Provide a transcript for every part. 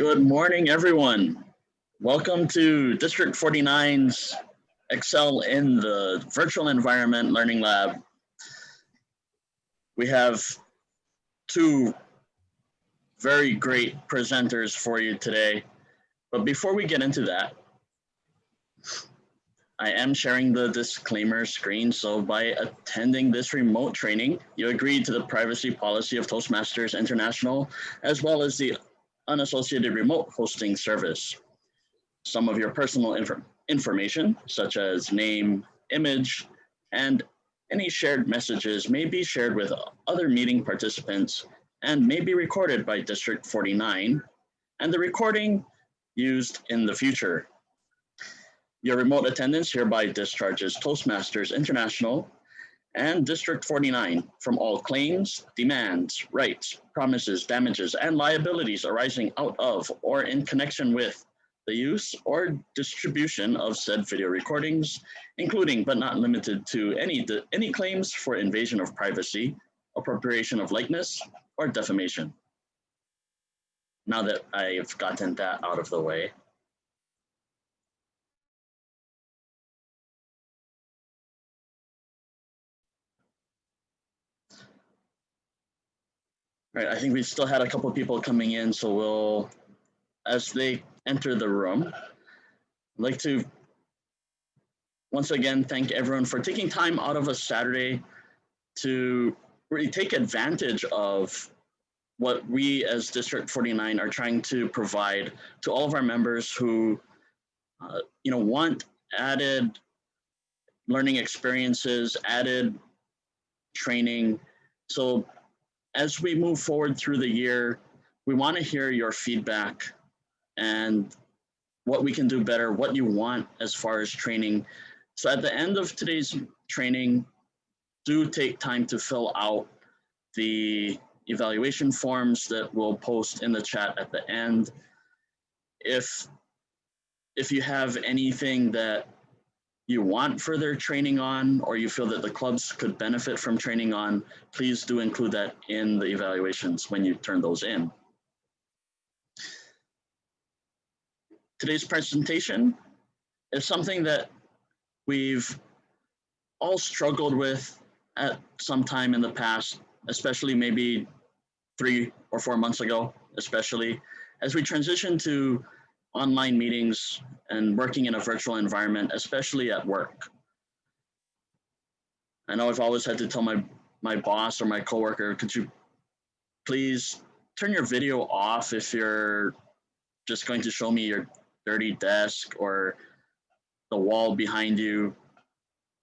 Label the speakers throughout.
Speaker 1: Good morning, everyone. Welcome to District 49's Excel in the Virtual Environment Learning Lab. We have two very great presenters for you today. But before we get into that, I am sharing the disclaimer screen. So by attending this remote training, you agree to the privacy policy of Toastmasters International, as well as the unassociated remote hosting service. Some of your personal information, such as name, image, and any shared messages may be shared with other meeting participants and may be recorded by District 49 and the recording used in the future. Your remote attendance hereby discharges Toastmasters International and District 49 from all claims, demands, rights, promises, damages, and liabilities arising out of or in connection with the use or distribution of said video recordings, including but not limited to any claims for invasion of privacy, appropriation of likeness, or defamation. Now that I've gotten that out of the way, right, I think we still had a couple of people coming in, so we'll, as they enter the room, I'd like to once again thank everyone for taking time out of a Saturday to really take advantage of what we as District 49 are trying to provide to all of our members who want added learning experiences, added training. So as we move forward through the year, we want to hear your feedback and what we can do better, what you want as far as training. So at the end of today's training, do take time to fill out the evaluation forms that we'll post in the chat at the end. If you have anything that you want further training on, or you feel that the clubs could benefit from training on, please do include that in the evaluations when you turn those in. Today's presentation is something that we've all struggled with at some time in the past, especially maybe 3 or 4 months ago, especially as we transition to online meetings and working in a virtual environment, especially at work. I know I've always had to tell my boss or my coworker, could you please turn your video off if you're just going to show me your dirty desk or the wall behind you.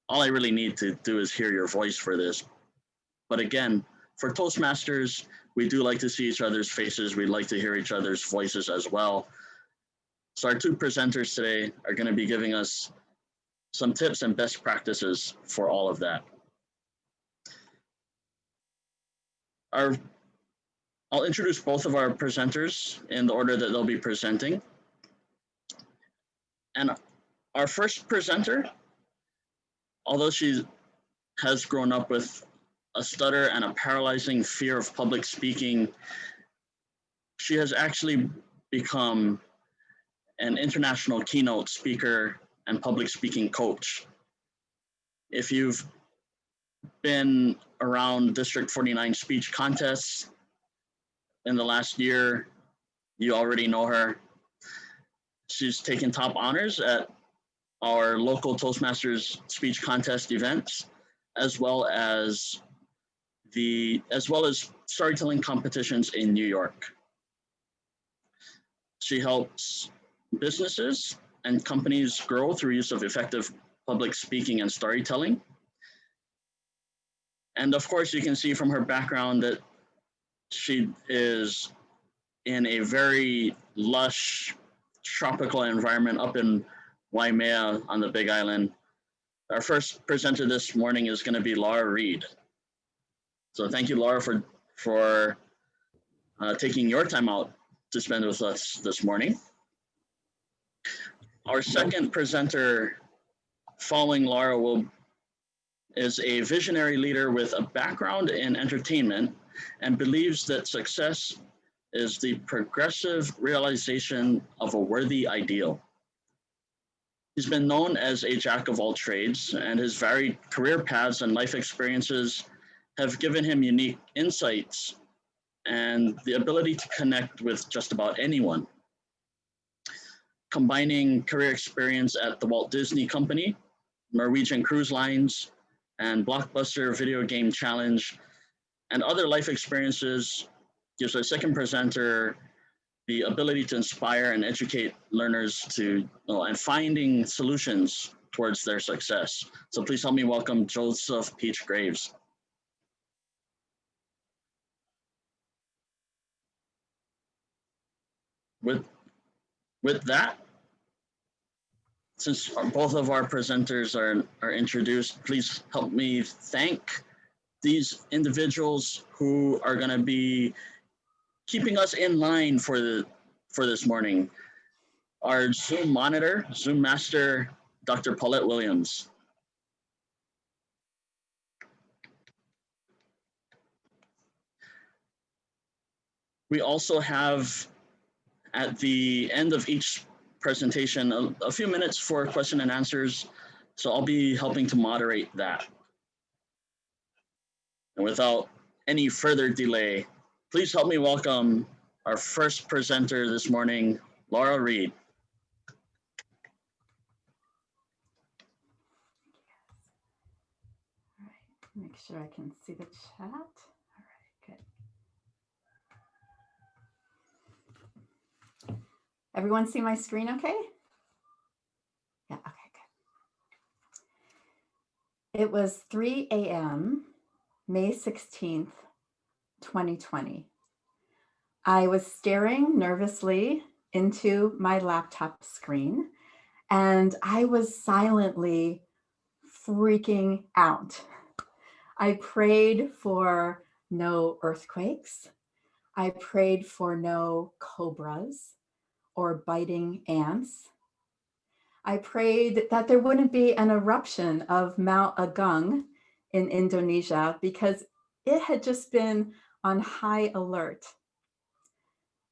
Speaker 1: All I really need to do is hear your voice for this. But again, for Toastmasters, we do like to see each other's faces. We'd like to hear each other's voices as well. So our two presenters today are going to be giving us some tips and best practices for all of that. I'll introduce both of our presenters in the order that they'll be presenting. And our first presenter, although she has grown up with a stutter and a paralyzing fear of public speaking, she has actually become an international keynote speaker and public speaking coach. If you've been around District 49 speech contests in the last year, you already know her. She's taken top honors at our local Toastmasters speech contest events, as well as storytelling competitions in New York. She helps businesses and companies grow through use of effective public speaking and storytelling. And of course, you can see from her background that she is in a very lush tropical environment up in Waimea on the Big Island. Our first presenter this morning is going to be Reid. So thank you, Laura, for taking your time out to spend with us this morning. Our second presenter following Laura is a visionary leader with a background in entertainment and believes that success is the progressive realization of a worthy ideal. He's been known as a jack of all trades, and his varied career paths and life experiences have given him unique insights and the ability to connect with just about anyone. Combining career experience at the Walt Disney Company, Norwegian Cruise Lines, and Blockbuster Video Game Challenge, and other life experiences gives our second presenter the ability to inspire and educate learners to and finding solutions towards their success. So please help me welcome Joseph Peach Graves. With that, since both of our presenters are introduced, please help me thank these individuals who are going to be keeping us in line for this morning. Our Zoom monitor, Zoom master, Dr. Paulette Williams. We also have at the end of each presentation a few minutes for question and answers, so I'll be helping to moderate that. And without any further delay, please help me welcome our first presenter this morning, Laura Reid.
Speaker 2: All right, make sure I can see the chat. All right, good. Everyone see my screen okay? Yeah, okay, good. It was 3 a.m., May 16th, 2020. I was staring nervously into my laptop screen, and I was silently freaking out. I prayed for no earthquakes. I prayed for no cobras or biting ants. I prayed that there wouldn't be an eruption of Mount Agung in Indonesia because it had just been on high alert.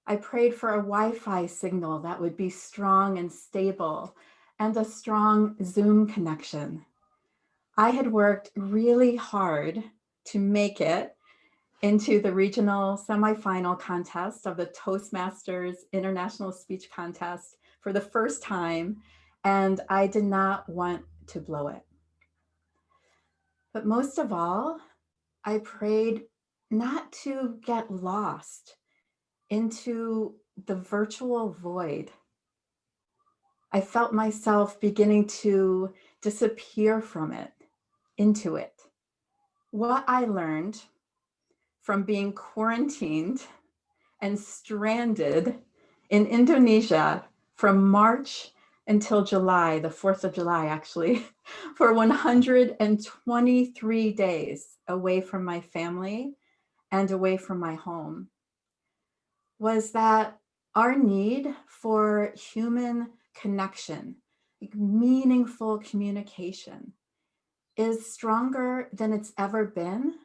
Speaker 2: I prayed for a Wi-Fi signal that would be strong and stable and a strong Zoom connection. I had worked really hard to make it into the regional semifinal contest of the Toastmasters International Speech Contest for the first time, and I did not want to blow it. But most of all, I prayed not to get lost into the virtual void. I felt myself beginning to disappear from it, into it. What I learned from being quarantined and stranded in Indonesia from March until July, the 4th of July, actually, for 123 days away from my family and away from my home, was that our need for human connection, meaningful communication, is stronger than it's ever been.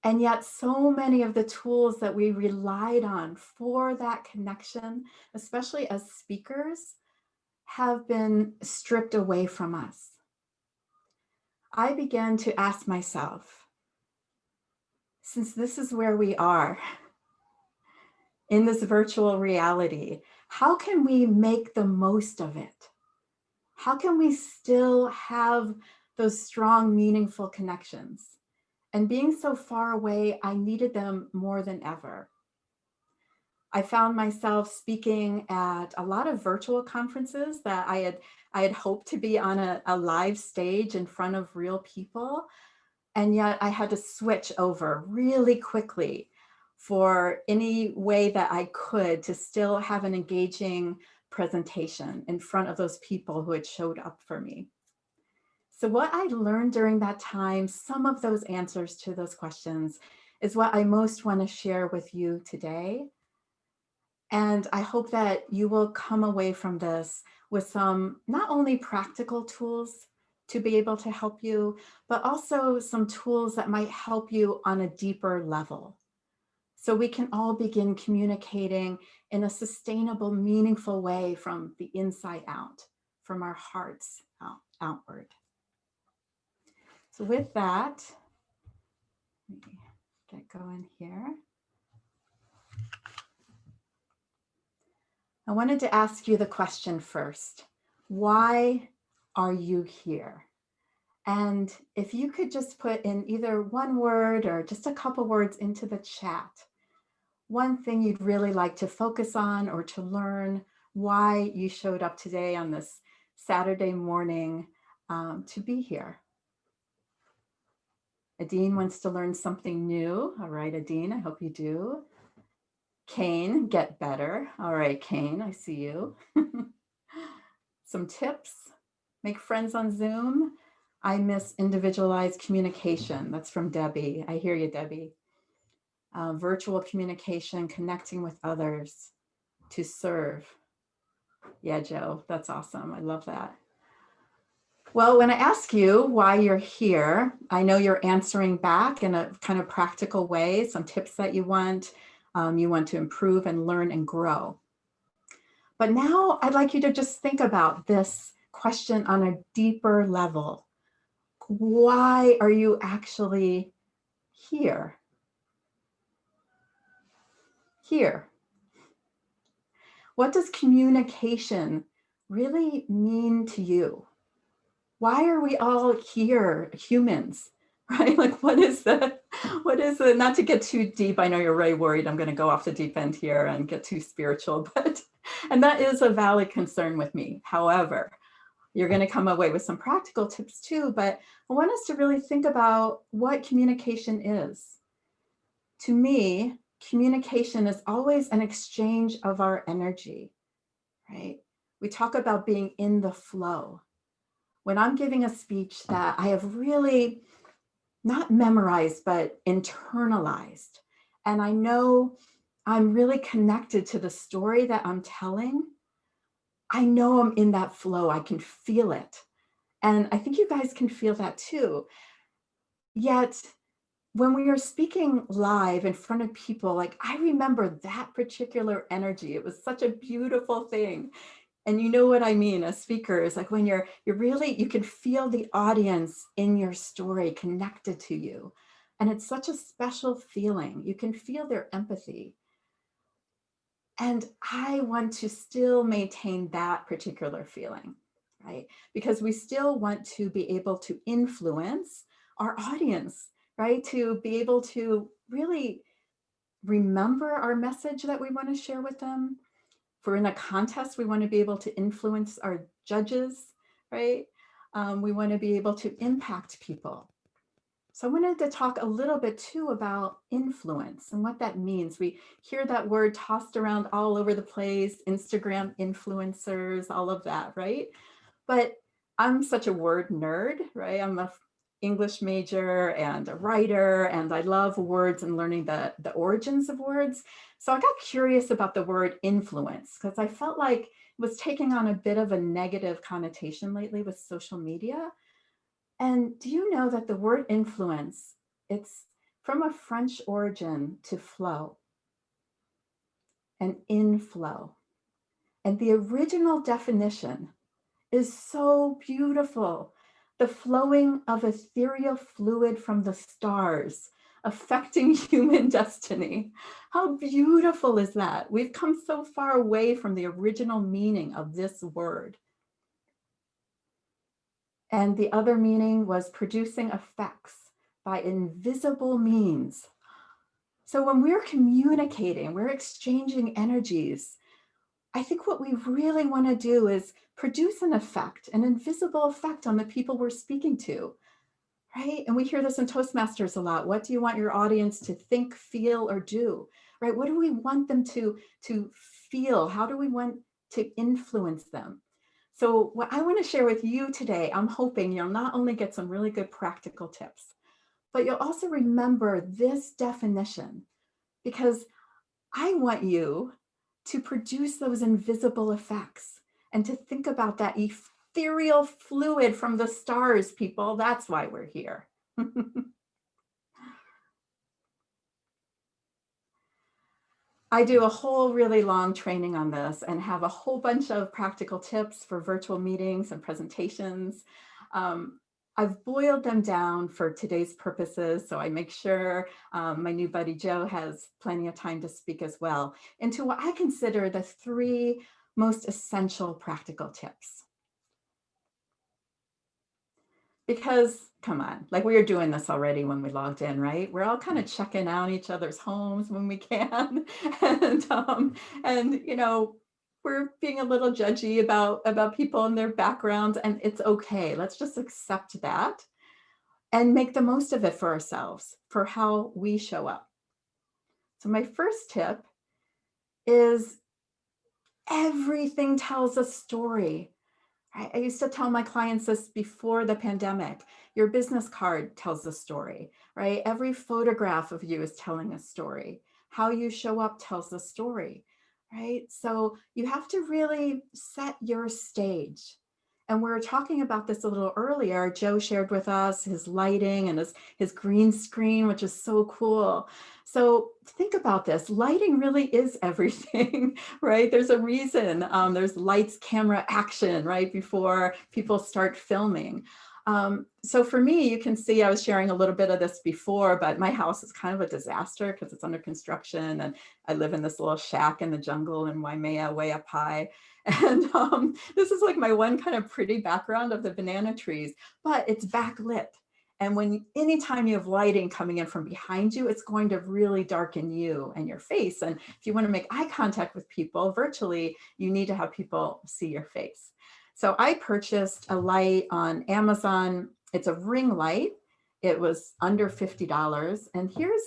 Speaker 2: And yet so many of the tools that we relied on for that connection, especially as speakers, have been stripped away from us. I began to ask myself, since this is where we are in this virtual reality, how can we make the most of it? How can we still have those strong, meaningful connections? And being so far away, I needed them more than ever. I found myself speaking at a lot of virtual conferences that I had hoped to be on a live stage in front of real people. And yet I had to switch over really quickly for any way that I could to still have an engaging presentation in front of those people who had showed up for me. So what I learned during that time, some of those answers to those questions, is what I most want to share with you today. And I hope that you will come away from this with some not only practical tools to be able to help you, but also some tools that might help you on a deeper level. so we can all begin communicating in a sustainable, meaningful way from the inside out, from our hearts outward. So with that, let me get going here. I wanted to ask you the question first. Why are you here? And if you could just put in either one word or just a couple words into the chat, one thing you'd really like to focus on or to learn why you showed up today on this Saturday morning to be here. Adine wants to learn something new. All right, Adine, I hope you do. Kane, get better. All right, Kane, I see you. Some tips, make friends on Zoom. I miss individualized communication. That's from Debbie. I hear you, Debbie. Virtual communication, connecting with others to serve. Yeah, Joe, that's awesome. I love that. Well, when I ask you why you're here, I know you're answering back in a kind of practical way, some tips that you want to improve and learn and grow. But now I'd like you to just think about this question on a deeper level. Why are you actually here? Here. What does communication really mean to you? Why are we all here, humans, right? Like, what is the, not to get too deep, I know you're really worried I'm going to go off the deep end here and get too spiritual, and that is a valid concern with me. However, you're going to come away with some practical tips too, but I want us to really think about what communication is. To me, communication is always an exchange of our energy, right? We talk about being in the flow. When I'm giving a speech that I have really not memorized, but internalized, and I know I'm really connected to the story that I'm telling, I know I'm in that flow. I can feel it. And I think you guys can feel that too. Yet, when we are speaking live in front of people, like, I remember that particular energy. It was such a beautiful thing. And you know what I mean, as speakers, like when you're really, you can feel the audience in your story connected to you. And it's such a special feeling. You can feel their empathy. And I want to still maintain that particular feeling, right? Because we still want to be able to influence our audience, right? To be able to really remember our message that we want to share with them. If we're in a contest, we want to be able to influence our judges, right? We want to be able to impact people. So I wanted to talk a little bit too about influence and what that means. We hear that word tossed around all over the place, Instagram influencers, all of that, right? But I'm such a word nerd, right? I'm an English major and a writer, and I love words and learning the origins of words. So I got curious about the word influence because I felt like it was taking on a bit of a negative connotation lately with social media. And do you know that the word influence, it's from a French origin to flow and inflow. And the original definition is so beautiful. The flowing of ethereal fluid from the stars, affecting human destiny. How beautiful is that? We've come so far away from the original meaning of this word. And the other meaning was producing effects by invisible means. So when we're communicating, we're exchanging energies, I think what we really want to do is produce an effect, an invisible effect on the people we're speaking to, right? And we hear this in Toastmasters a lot. What do you want your audience to think, feel, or do, right? What do we want them to feel? How do we want to influence them? So what I want to share with you today, I'm hoping you'll not only get some really good practical tips, but you'll also remember this definition, because I want you to produce those invisible effects and to think about that ethereal fluid from the stars, people. That's why we're here. I do a whole really long training on this and have a whole bunch of practical tips for virtual meetings and presentations. Um, I've boiled them down for today's purposes, so I make sure my new buddy Joe has plenty of time to speak as well, into what I consider the 3 most essential practical tips. Because come on, like we were doing this already when we logged in, right? We're all kind of checking out each other's homes when we can, and you know, we're being a little judgy about people and their backgrounds, and it's okay. Let's just accept that and make the most of it for ourselves, for how we show up. So my first tip is everything tells a story. I used to tell my clients this before the pandemic. Your business card tells a story, right? Every photograph of you is telling a story. How you show up tells a story, right? So you have to really set your stage. And we were talking about this a little earlier. Joe shared with us his lighting and his green screen, which is so cool. So think about this. Lighting really is everything, right? There's a reason. There's lights, camera, action, right? Before people start filming. So for me, you can see I was sharing a little bit of this before, but my house is kind of a disaster because it's under construction and I live in this little shack in the jungle in Waimea, way up high. And this is like my one kind of pretty background of the banana trees, but it's backlit. And anytime you have lighting coming in from behind you, it's going to really darken you and your face. And if you want to make eye contact with people virtually, you need to have people see your face. So I purchased a light on Amazon. It's a ring light. It was under $50. And here's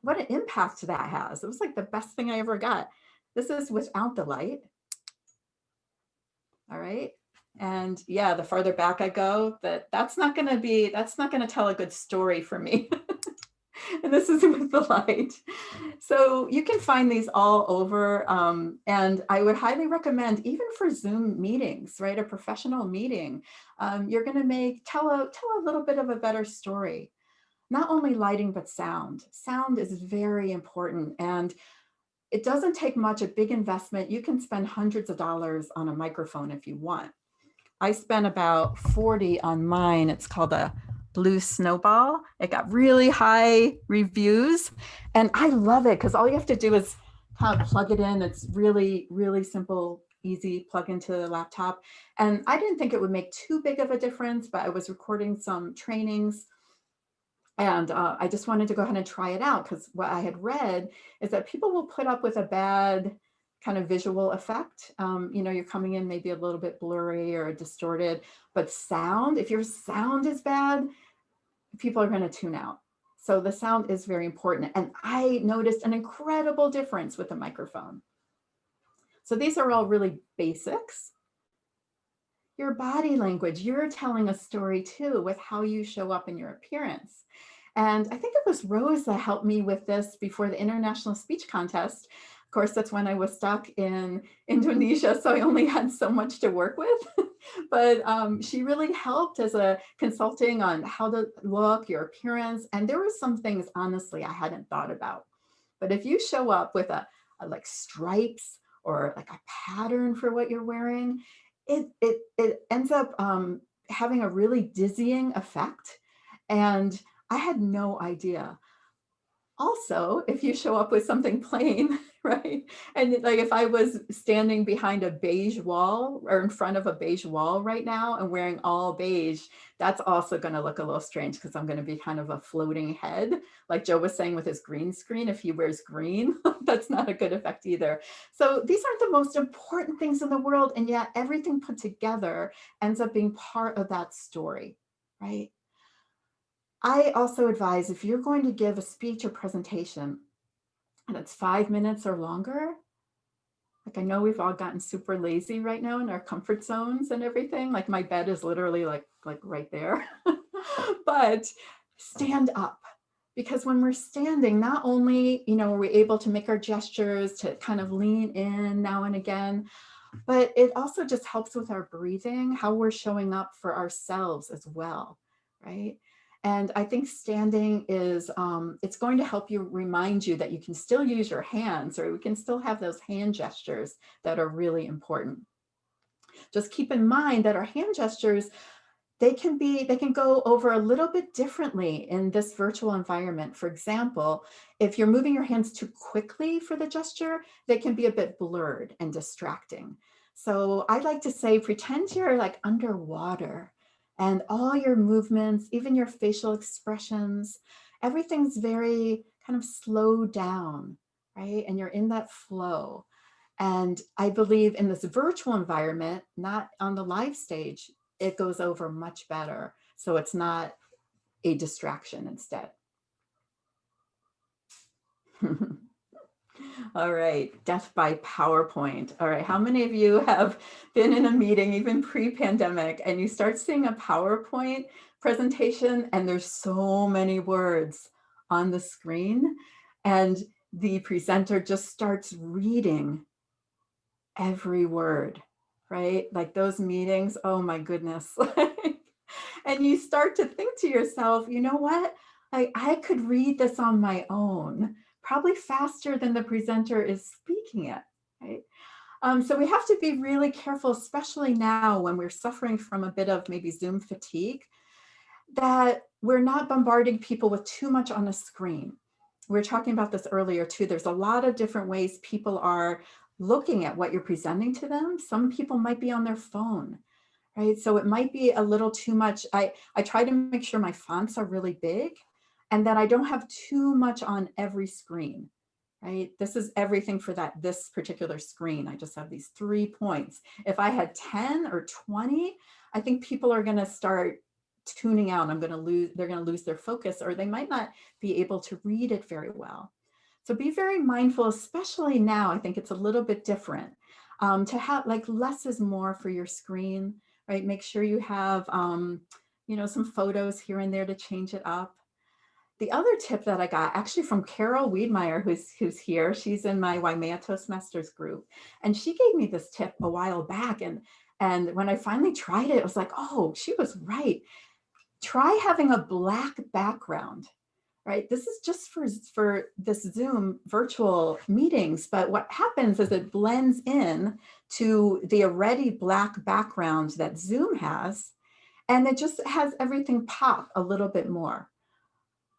Speaker 2: what an impact that has. It was like the best thing I ever got. This is without the light. All right. And yeah, the farther back I go, that's not going to tell a good story for me. And this is with the light. So you can find these all over. And I would highly recommend, even for Zoom meetings, right? A professional meeting, you're going to tell a little bit of a better story. Not only lighting, but sound. Sound is very important. And it doesn't take much, a big investment. You can spend hundreds of dollars on a microphone if you want. I spent about 40 on mine. It's called a Blue Snowball. It got really high reviews and I love it because all you have to do is kind of plug it in. It's really, really simple, easy plug into the laptop. And I didn't think it would make too big of a difference, but I was recording some trainings and I just wanted to go ahead and try it out because what I had read is that people will put up with a bad kind of visual effect. You're coming in maybe a little bit blurry or distorted, but sound, if your sound is bad, people are going to tune out. So the sound is very important. And I noticed an incredible difference with the microphone. So these are all really basics. Your body language, you're telling a story too with how you show up in your appearance. And I think it was Rose that helped me with this before the International Speech Contest. Of course, that's when I was stuck in Indonesia, so I only had so much to work with. But she really helped as a consulting on how to look, your appearance. And there were some things, honestly, I hadn't thought about. But if you show up with a like stripes or like a pattern for what you're wearing, it ends up having a really dizzying effect. And I had no idea. Also, if you show up with something plain, right? And like if I was standing behind a beige wall or in front of a beige wall right now and wearing all beige, that's also going to look a little strange because I'm going to be kind of a floating head. Like Joe was saying with his green screen, if he wears green, that's not a good effect either. So these aren't the most important things in the world. And yet everything put together ends up being part of that story, right? I also advise if you're going to give a speech or presentation and it's 5 minutes or longer, like I know we've all gotten super lazy right now in our comfort zones and everything. Like my bed is literally like right there, but stand up. Because when we're standing, not only, are we able to make our gestures to kind of lean in now and again, but it also just helps with our breathing, how we're showing up for ourselves as well, right? And I think standing is, it's going to help you remind you that you can still use your hands, or we can still have those hand gestures that are really important. Just keep in mind that our hand gestures, they can go over a little bit differently in this virtual environment. For example, if you're moving your hands too quickly for the gesture, they can be a bit blurred and distracting. So I like to say, pretend you're like underwater, and all your movements, even your facial expressions, everything's very kind of slowed down, right? And you're in that flow. And I believe in this virtual environment, not on the live stage, it goes over much better. So it's not a distraction instead. All right, death by PowerPoint. All right, how many of you have been in a meeting, even pre-pandemic, and you start seeing a PowerPoint presentation and there's so many words on the screen, and the presenter just starts reading every word, right? Like those meetings, oh my goodness. And you start to think to yourself, you know what? I could read this on my own, probably faster than the presenter is speaking it, right? So we have to be really careful, especially now when we're suffering from a bit of maybe Zoom fatigue, that we're not bombarding people with too much on a screen. We were talking about this earlier too. There's a lot of different ways people are looking at what you're presenting to them. Some people might be on their phone, right? So it might be a little too much. I try to make sure my fonts are really big and that I don't have too much on every screen, right? This is everything for this particular screen. I just have these 3 points. If I had 10 or 20, I think people are going to start tuning out. They're going to lose their focus, or they might not be able to read it very well. So be very mindful, especially now. I think it's a little bit different, to have like less is more for your screen, right? Make sure you have, some photos here and there to change it up. The other tip that I got actually from Carol Wiedmeyer, who's here, she's in my Waimea Toastmasters group, and she gave me this tip a while back. And when I finally tried it, it was like, oh, she was right. Try having a black background, right? This is just for this Zoom virtual meetings, but what happens is it blends in to the already black background that Zoom has, and it just has everything pop a little bit more.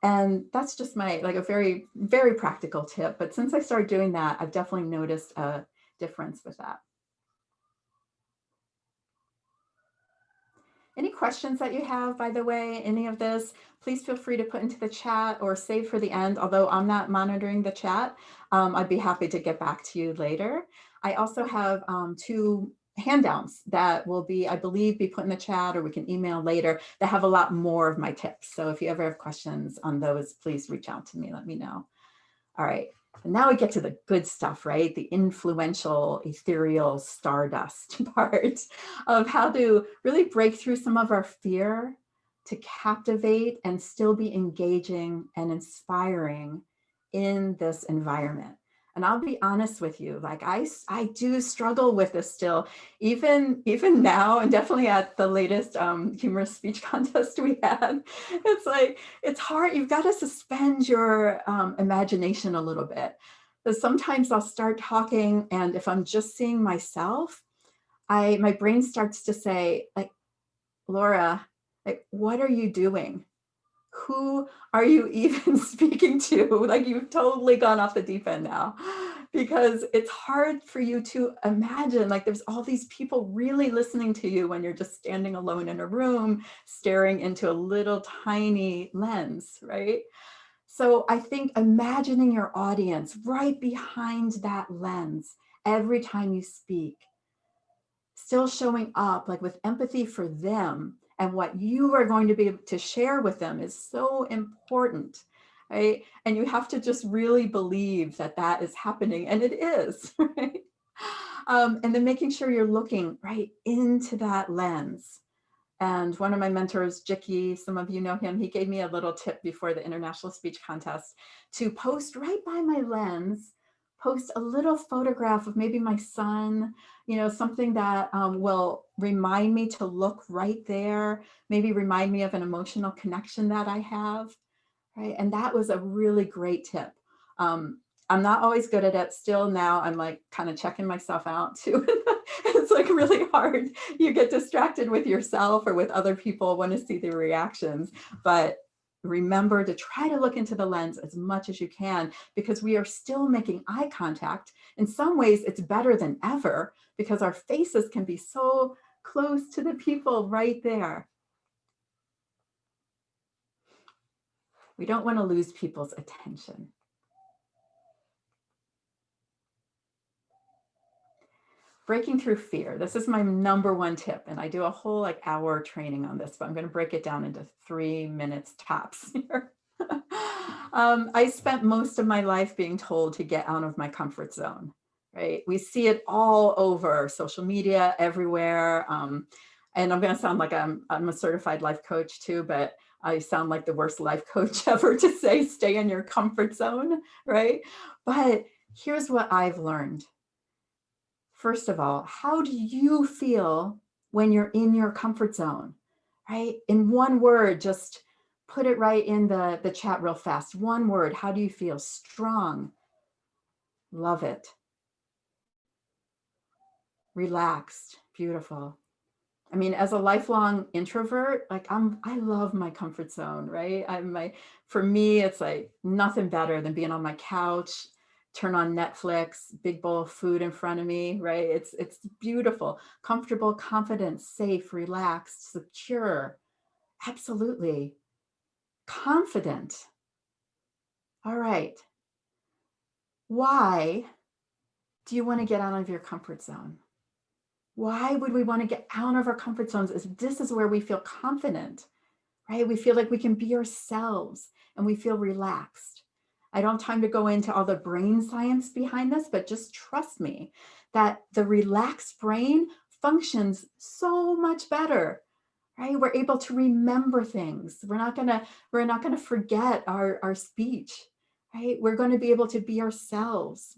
Speaker 2: And that's just a very, very practical tip. But since I started doing that, I've definitely noticed a difference with that. Any questions that you have, by the way, any of this, please feel free to put into the chat or save for the end. Although I'm not monitoring the chat, I'd be happy to get back to you later. I also have 2 handouts that will be, I believe, be put in the chat, or we can email later, that have a lot more of my tips. So if you ever have questions on those, please reach out to me, let me know. All right. And now we get to the good stuff, right? The influential, ethereal, stardust part of how to really break through some of our fear to captivate and still be engaging and inspiring in this environment. And I'll be honest with you, like I do struggle with this still, even now, and definitely at the latest humorous speech contest we had. It's like, it's hard. You've got to suspend your imagination a little bit. Because sometimes I'll start talking, and if I'm just seeing myself, my brain starts to say, like, Laura, like, what are you doing? Who are you even speaking to? Like, you've totally gone off the deep end now, because it's hard for you to imagine, like, there's all these people really listening to you when you're just standing alone in a room, staring into a little tiny lens, right? So I think imagining your audience right behind that lens every time you speak, still showing up like with empathy for them and what you are going to be able to share with them is so important, right? And you have to just really believe that that is happening, and it is, right? And then making sure you're looking right into that lens. And one of my mentors, Jicky, some of you know him, he gave me a little tip before the International Speech Contest to post right by my lens post a little photograph of maybe my son, something that will remind me to look right there, maybe remind me of an emotional connection that I have, right? And that was a really great tip. I'm not always good at it. Still now I'm like kind of checking myself out too. It's like really hard. You get distracted with yourself or with other people, want to see the reactions. But remember to try to look into the lens as much as you can, because we are still making eye contact. In some ways, it's better than ever because our faces can be so close to the people right there. We don't want to lose people's attention. Breaking through fear. This is my number one tip. And I do a whole hour training on this, but I'm going to break it down into 3 minutes tops here. I spent most of my life being told to get out of my comfort zone, right? We see it all over social media, everywhere. And I'm going to sound like I'm a certified life coach too, but I sound like the worst life coach ever to say, stay in your comfort zone, right? But here's what I've learned. First of all, how do you feel when you're in your comfort zone, right? In one word, just put it right in the chat real fast. One word, how do you feel? Strong. Love it. Relaxed. Beautiful. I mean, as a lifelong introvert, I love my comfort zone, right? For me, it's like nothing better than being on my couch, turn on Netflix, big bowl of food in front of me, right? It's beautiful, comfortable, confident, safe, relaxed, secure. Absolutely. Confident. All right. Why do you want to get out of your comfort zone? Why would we want to get out of our comfort zones? This is where we feel confident, right? We feel like we can be ourselves and we feel relaxed. I don't have time to go into all the brain science behind this, but just trust me that the relaxed brain functions so much better, right? We're able to remember things. We're not gonna forget our speech, right? We're going to be able to be ourselves.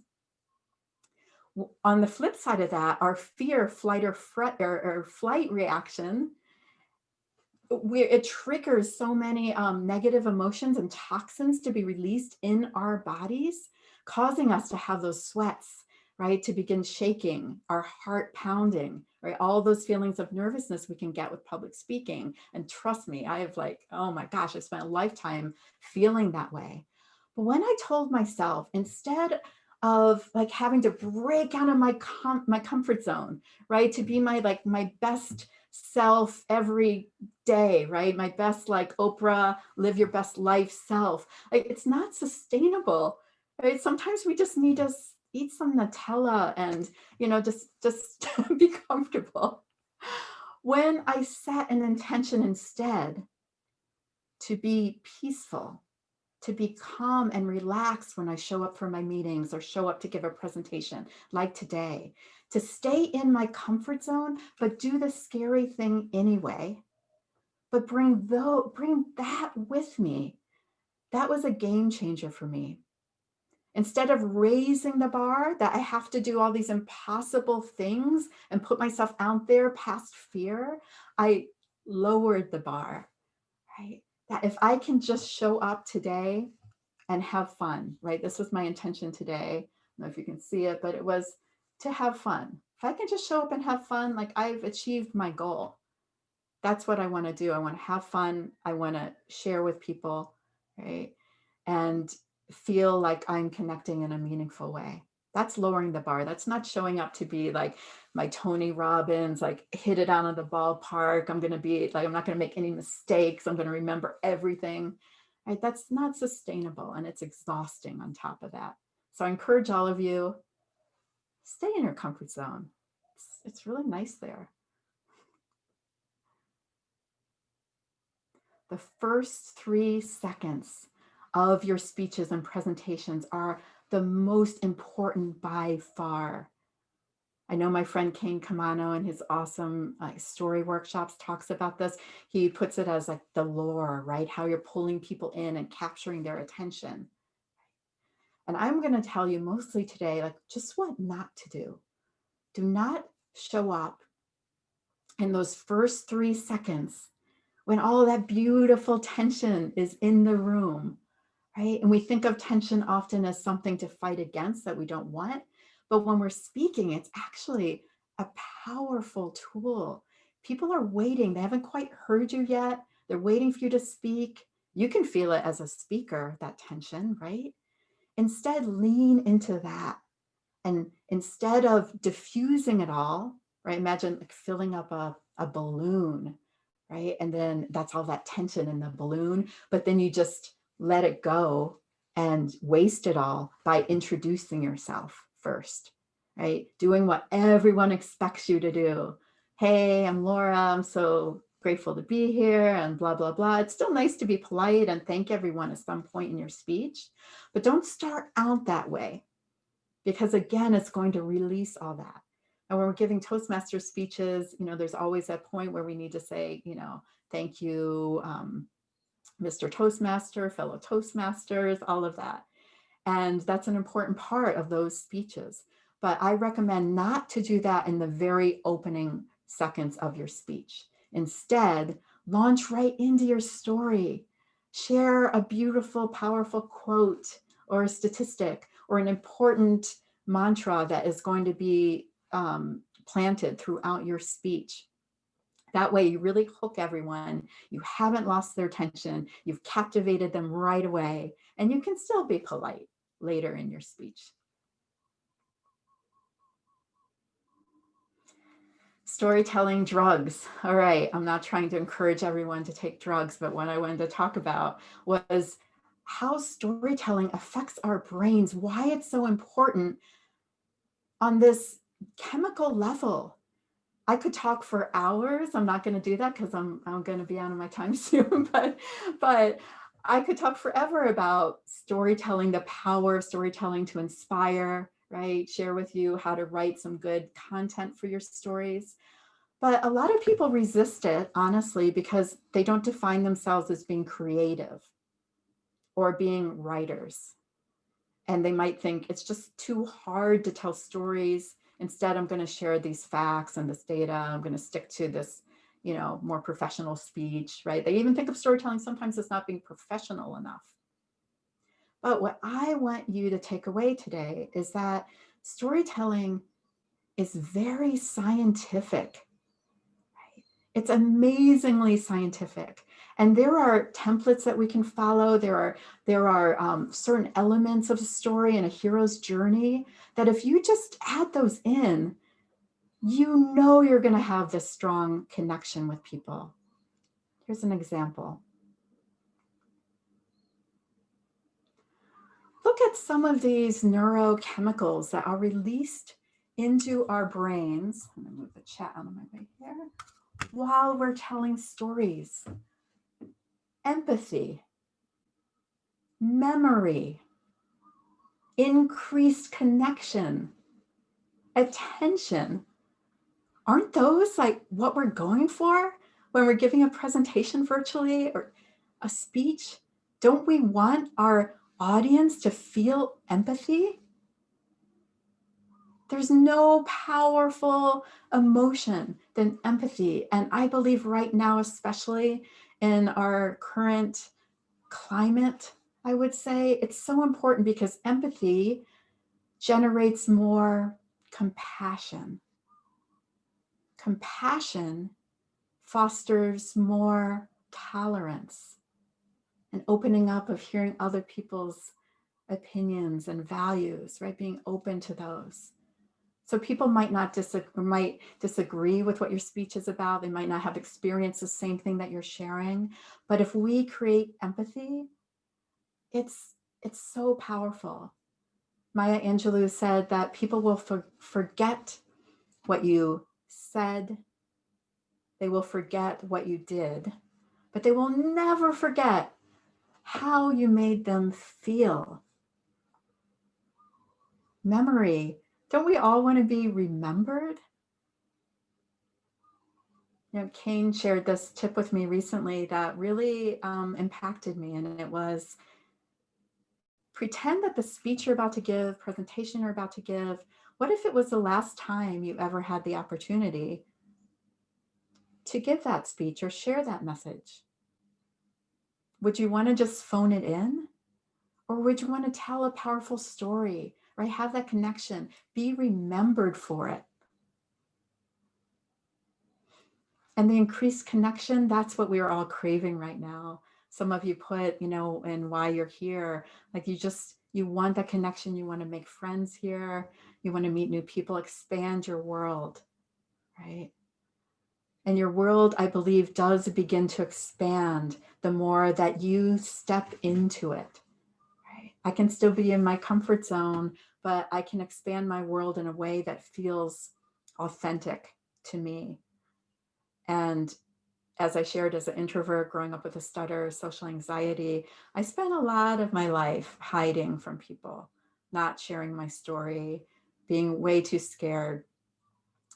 Speaker 2: On the flip side of that, our fear, flight, or flight reaction, it triggers so many negative emotions and toxins to be released in our bodies, causing us to have those sweats, right? To begin shaking, our heart pounding, right? All those feelings of nervousness we can get with public speaking. And trust me, I have oh my gosh, I spent a lifetime feeling that way. But when I told myself, instead of having to break out of my comfort zone, right? To be my best self every day, right? My best Oprah, live your best life self. It's not sustainable, right? Sometimes we just need to eat some Nutella and, just be comfortable. When I set an intention instead to be peaceful, to be calm and relaxed when I show up for my meetings or show up to give a presentation like today, to stay in my comfort zone, but do the scary thing anyway, but bring that with me. That was a game changer for me. Instead of raising the bar that I have to do all these impossible things and put myself out there past fear, I lowered the bar, right? That if I can just show up today and have fun, right? This was my intention today. I don't know if you can see it, but it was to have fun. If I can just show up and have fun, I've achieved my goal. That's what I want to do. I want to have fun. I want to share with people, right? And feel like I'm connecting in a meaningful way. That's lowering the bar. That's not showing up to be like my Tony Robbins, hit it out of the ballpark. I'm going to be I'm not going to make any mistakes. I'm going to remember everything. Right? That's not sustainable, and it's exhausting on top of that. So I encourage all of you, stay in your comfort zone. It's really nice there. The first 3 seconds of your speeches and presentations are the most important by far. I know my friend Kane Kamano in his awesome story workshops talks about this. He puts it as the lore, right? How you're pulling people in and capturing their attention. And I'm going to tell you mostly today, like just what not to do. Do not show up in those first 3 seconds when all that beautiful tension is in the room, right? And we think of tension often as something to fight against that we don't want. But when we're speaking, it's actually a powerful tool. People are waiting. They haven't quite heard you yet. They're waiting for you to speak. You can feel it as a speaker, that tension, right? Instead, lean into that. And instead of diffusing it all, right? Imagine like filling up a balloon, right? And then that's all that tension in the balloon, but then you just let it go and waste it all by introducing yourself first, right? Doing what everyone expects you to do. Hey, I'm Laura. I'm so grateful to be here and blah, blah, blah. It's still nice to be polite and thank everyone at some point in your speech, but don't start out that way, because again, it's going to release all that. And when we're giving Toastmaster speeches, there's always that point where we need to say, thank you, Mr. Toastmaster, fellow Toastmasters, all of that. And that's an important part of those speeches. But I recommend not to do that in the very opening seconds of your speech. Instead, launch right into your story. Share a beautiful, powerful quote or a statistic or an important mantra that is going to be planted throughout your speech. That way you really hook everyone. You haven't lost their attention. You've captivated them right away, and you can still be polite later in your speech. Storytelling drugs. All right, I'm not trying to encourage everyone to take drugs, but what I wanted to talk about was how storytelling affects our brains, why it's so important on this chemical level. I could talk for hours. I'm not going to do that because I'm going to be out of my time soon, but I could talk forever about storytelling, the power of storytelling to inspire, right? Share with you how to write some good content for your stories. But a lot of people resist it, honestly, because they don't define themselves as being creative or being writers. And they might think it's just too hard to tell stories. Instead, I'm going to share these facts and this data. I'm going to stick to this, more professional speech, right? They even think of storytelling sometimes as not being professional enough. But what I want you to take away today is that storytelling is very scientific. It's amazingly scientific. And there are templates that we can follow. There are certain elements of a story and a hero's journey that if you just add those in, you're going to have this strong connection with people. Here's an example. Look at some of these neurochemicals that are released into our brains. I'm going to move the chat out of my way here. While we're telling stories. Empathy, memory, increased connection, attention. Aren't those like what we're going for when we're giving a presentation virtually or a speech? Don't we want our audience to feel empathy? There's no powerful emotion than empathy. And I believe right now, especially in our current climate, I would say it's so important because empathy generates more compassion. Compassion fosters more tolerance and opening up of hearing other people's opinions and values, right? Being open to those. So people might disagree with what your speech is about. They might not have experienced the same thing that you're sharing. But if we create empathy, it's so powerful. Maya Angelou said that people will forget what you said. They will forget what you did, but they will never forget how you made them feel. Memory. Don't we all want to be remembered? Kane shared this tip with me recently that really impacted me, and it was pretend that the speech you're about to give, presentation you're about to give, what if it was the last time you ever had the opportunity to give that speech or share that message? Would you want to just phone it in? Or would you want to tell a powerful story, right? Have that connection, be remembered for it. And the increased connection, that's what we are all craving right now. Some of you put, in why you're here, like you want that connection. You want to make friends here. You want to meet new people, expand your world, right? And your world, I believe, does begin to expand the more that you step into it. Right? I can still be in my comfort zone, but I can expand my world in a way that feels authentic to me. And as I shared, as an introvert growing up with a stutter, social anxiety, I spent a lot of my life hiding from people, not sharing my story, being way too scared,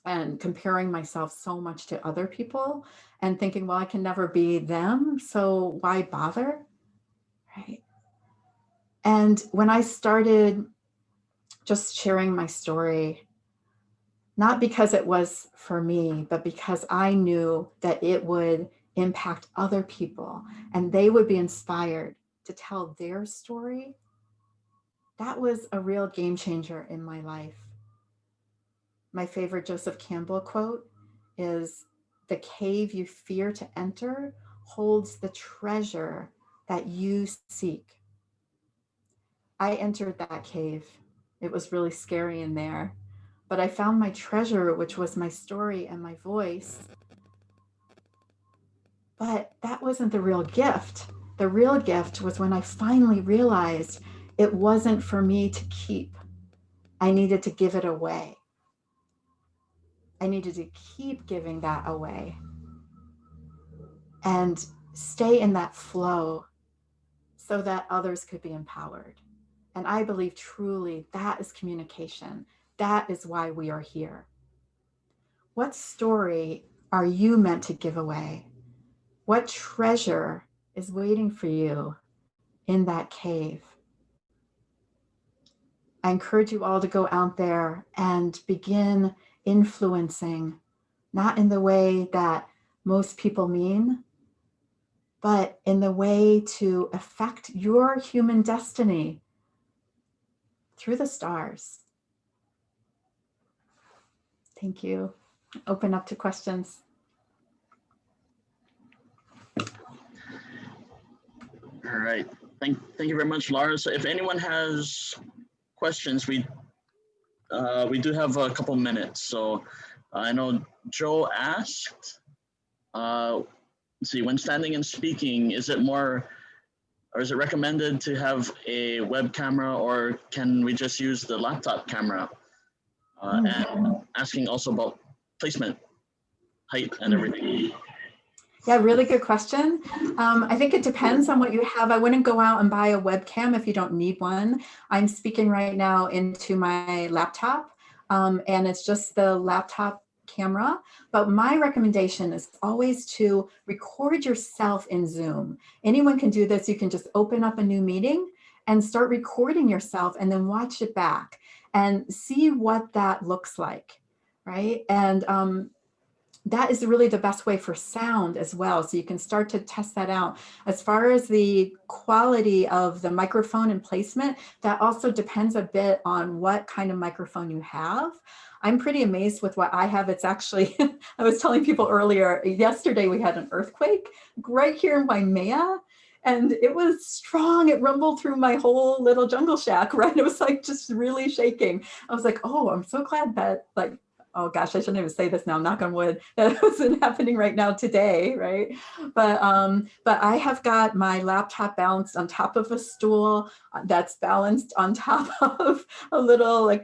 Speaker 2: and comparing myself so much to other people and thinking, well, I can never be them, so why bother? Right. And when I started just sharing my story, not because it was for me, but because I knew that it would impact other people and they would be inspired to tell their story, that was a real game changer in my life. My favorite Joseph Campbell quote is, "The cave you fear to enter holds the treasure that you seek." I entered that cave. It was really scary in there, but I found my treasure, which was my story and my voice. But that wasn't the real gift. The real gift was when I finally realized it wasn't for me to keep. I needed to give it away. I needed to keep giving that away and stay in that flow so that others could be empowered. And I believe truly that is communication. That is why we are here. What story are you meant to give away? What treasure is waiting for you in that cave? I encourage you all to go out there and begin influencing, not in the way that most people mean, but in the way to affect your human destiny through the stars. Thank you. Open up to questions.
Speaker 1: All right. Thank you very much, Laura. So if anyone has questions, we do have a couple minutes. So I know Joe asked, let's see, when standing and speaking, is it recommended to have a web camera, or can we just use the laptop camera? And asking also about placement, height, and everything.
Speaker 2: Yeah, really good question. I think it depends on what you have. I wouldn't go out and buy a webcam if you don't need one. I'm speaking right now into my laptop, and it's just the laptop camera. But my recommendation is always to record yourself in Zoom. Anyone can do this. You can just open up a new meeting and start recording yourself and then watch it back and see what that looks like, right? And that is really the best way for sound as well. So you can start to test that out. As far as the quality of the microphone and placement, that also depends a bit on what kind of microphone you have. I'm pretty amazed with what I have. It's actually, I was telling people earlier, yesterday we had an earthquake right here in Waimea. And it was strong. It rumbled through my whole little jungle shack, right? It was like just really shaking. I was like, oh, I'm so glad that oh gosh, I shouldn't even say this now, knock on wood, that wasn't happening right now today, right? But I have got my laptop balanced on top of a stool that's balanced on top of a little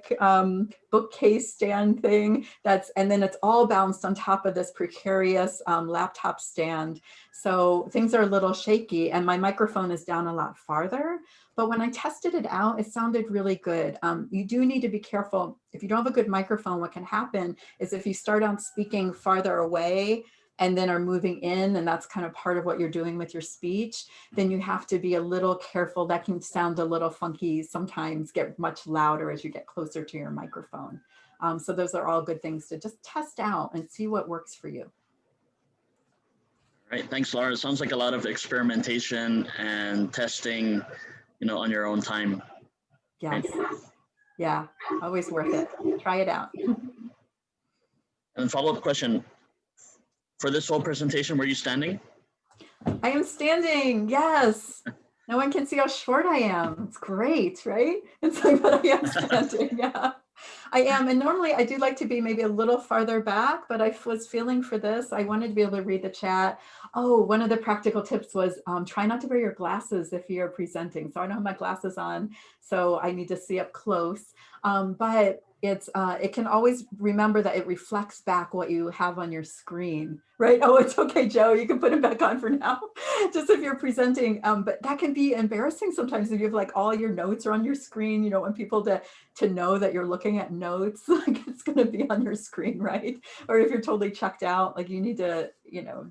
Speaker 2: bookcase stand thing and then it's all balanced on top of this precarious laptop stand. So things are a little shaky and my microphone is down a lot farther. But when I tested it out, it sounded really good. You do need to be careful. If you don't have a good microphone, what can happen is if you start out speaking farther away and then are moving in, and that's kind of part of what you're doing with your speech, then you have to be a little careful. That can sound a little funky, sometimes get much louder as you get closer to your microphone. So those are all good things to just test out and see what works for you.
Speaker 1: All right, thanks, Laura. It sounds like a lot of experimentation and testing, on your own time.
Speaker 2: Yes. Yeah, always worth it. Try it out.
Speaker 1: And follow-up question, for this whole presentation, were you standing?
Speaker 2: I am standing, yes. No one can see how short I am. It's great, right? It's like, but I am standing, yeah. I am, and normally I do like to be maybe a little farther back, but I was feeling for this, I wanted to be able to read the chat. Oh, one of the practical tips was try not to wear your glasses if you're presenting. So I don't have my glasses on, so I need to see up close. But it can always remember that it reflects back what you have on your screen, right? Oh, it's okay, Joe, you can put it back on for now, just if you're presenting. But that can be embarrassing sometimes if you have like all your notes are on your screen. You don't want people to know that you're looking at notes, like it's going to be on your screen, right? Or if you're totally checked out, like you need to,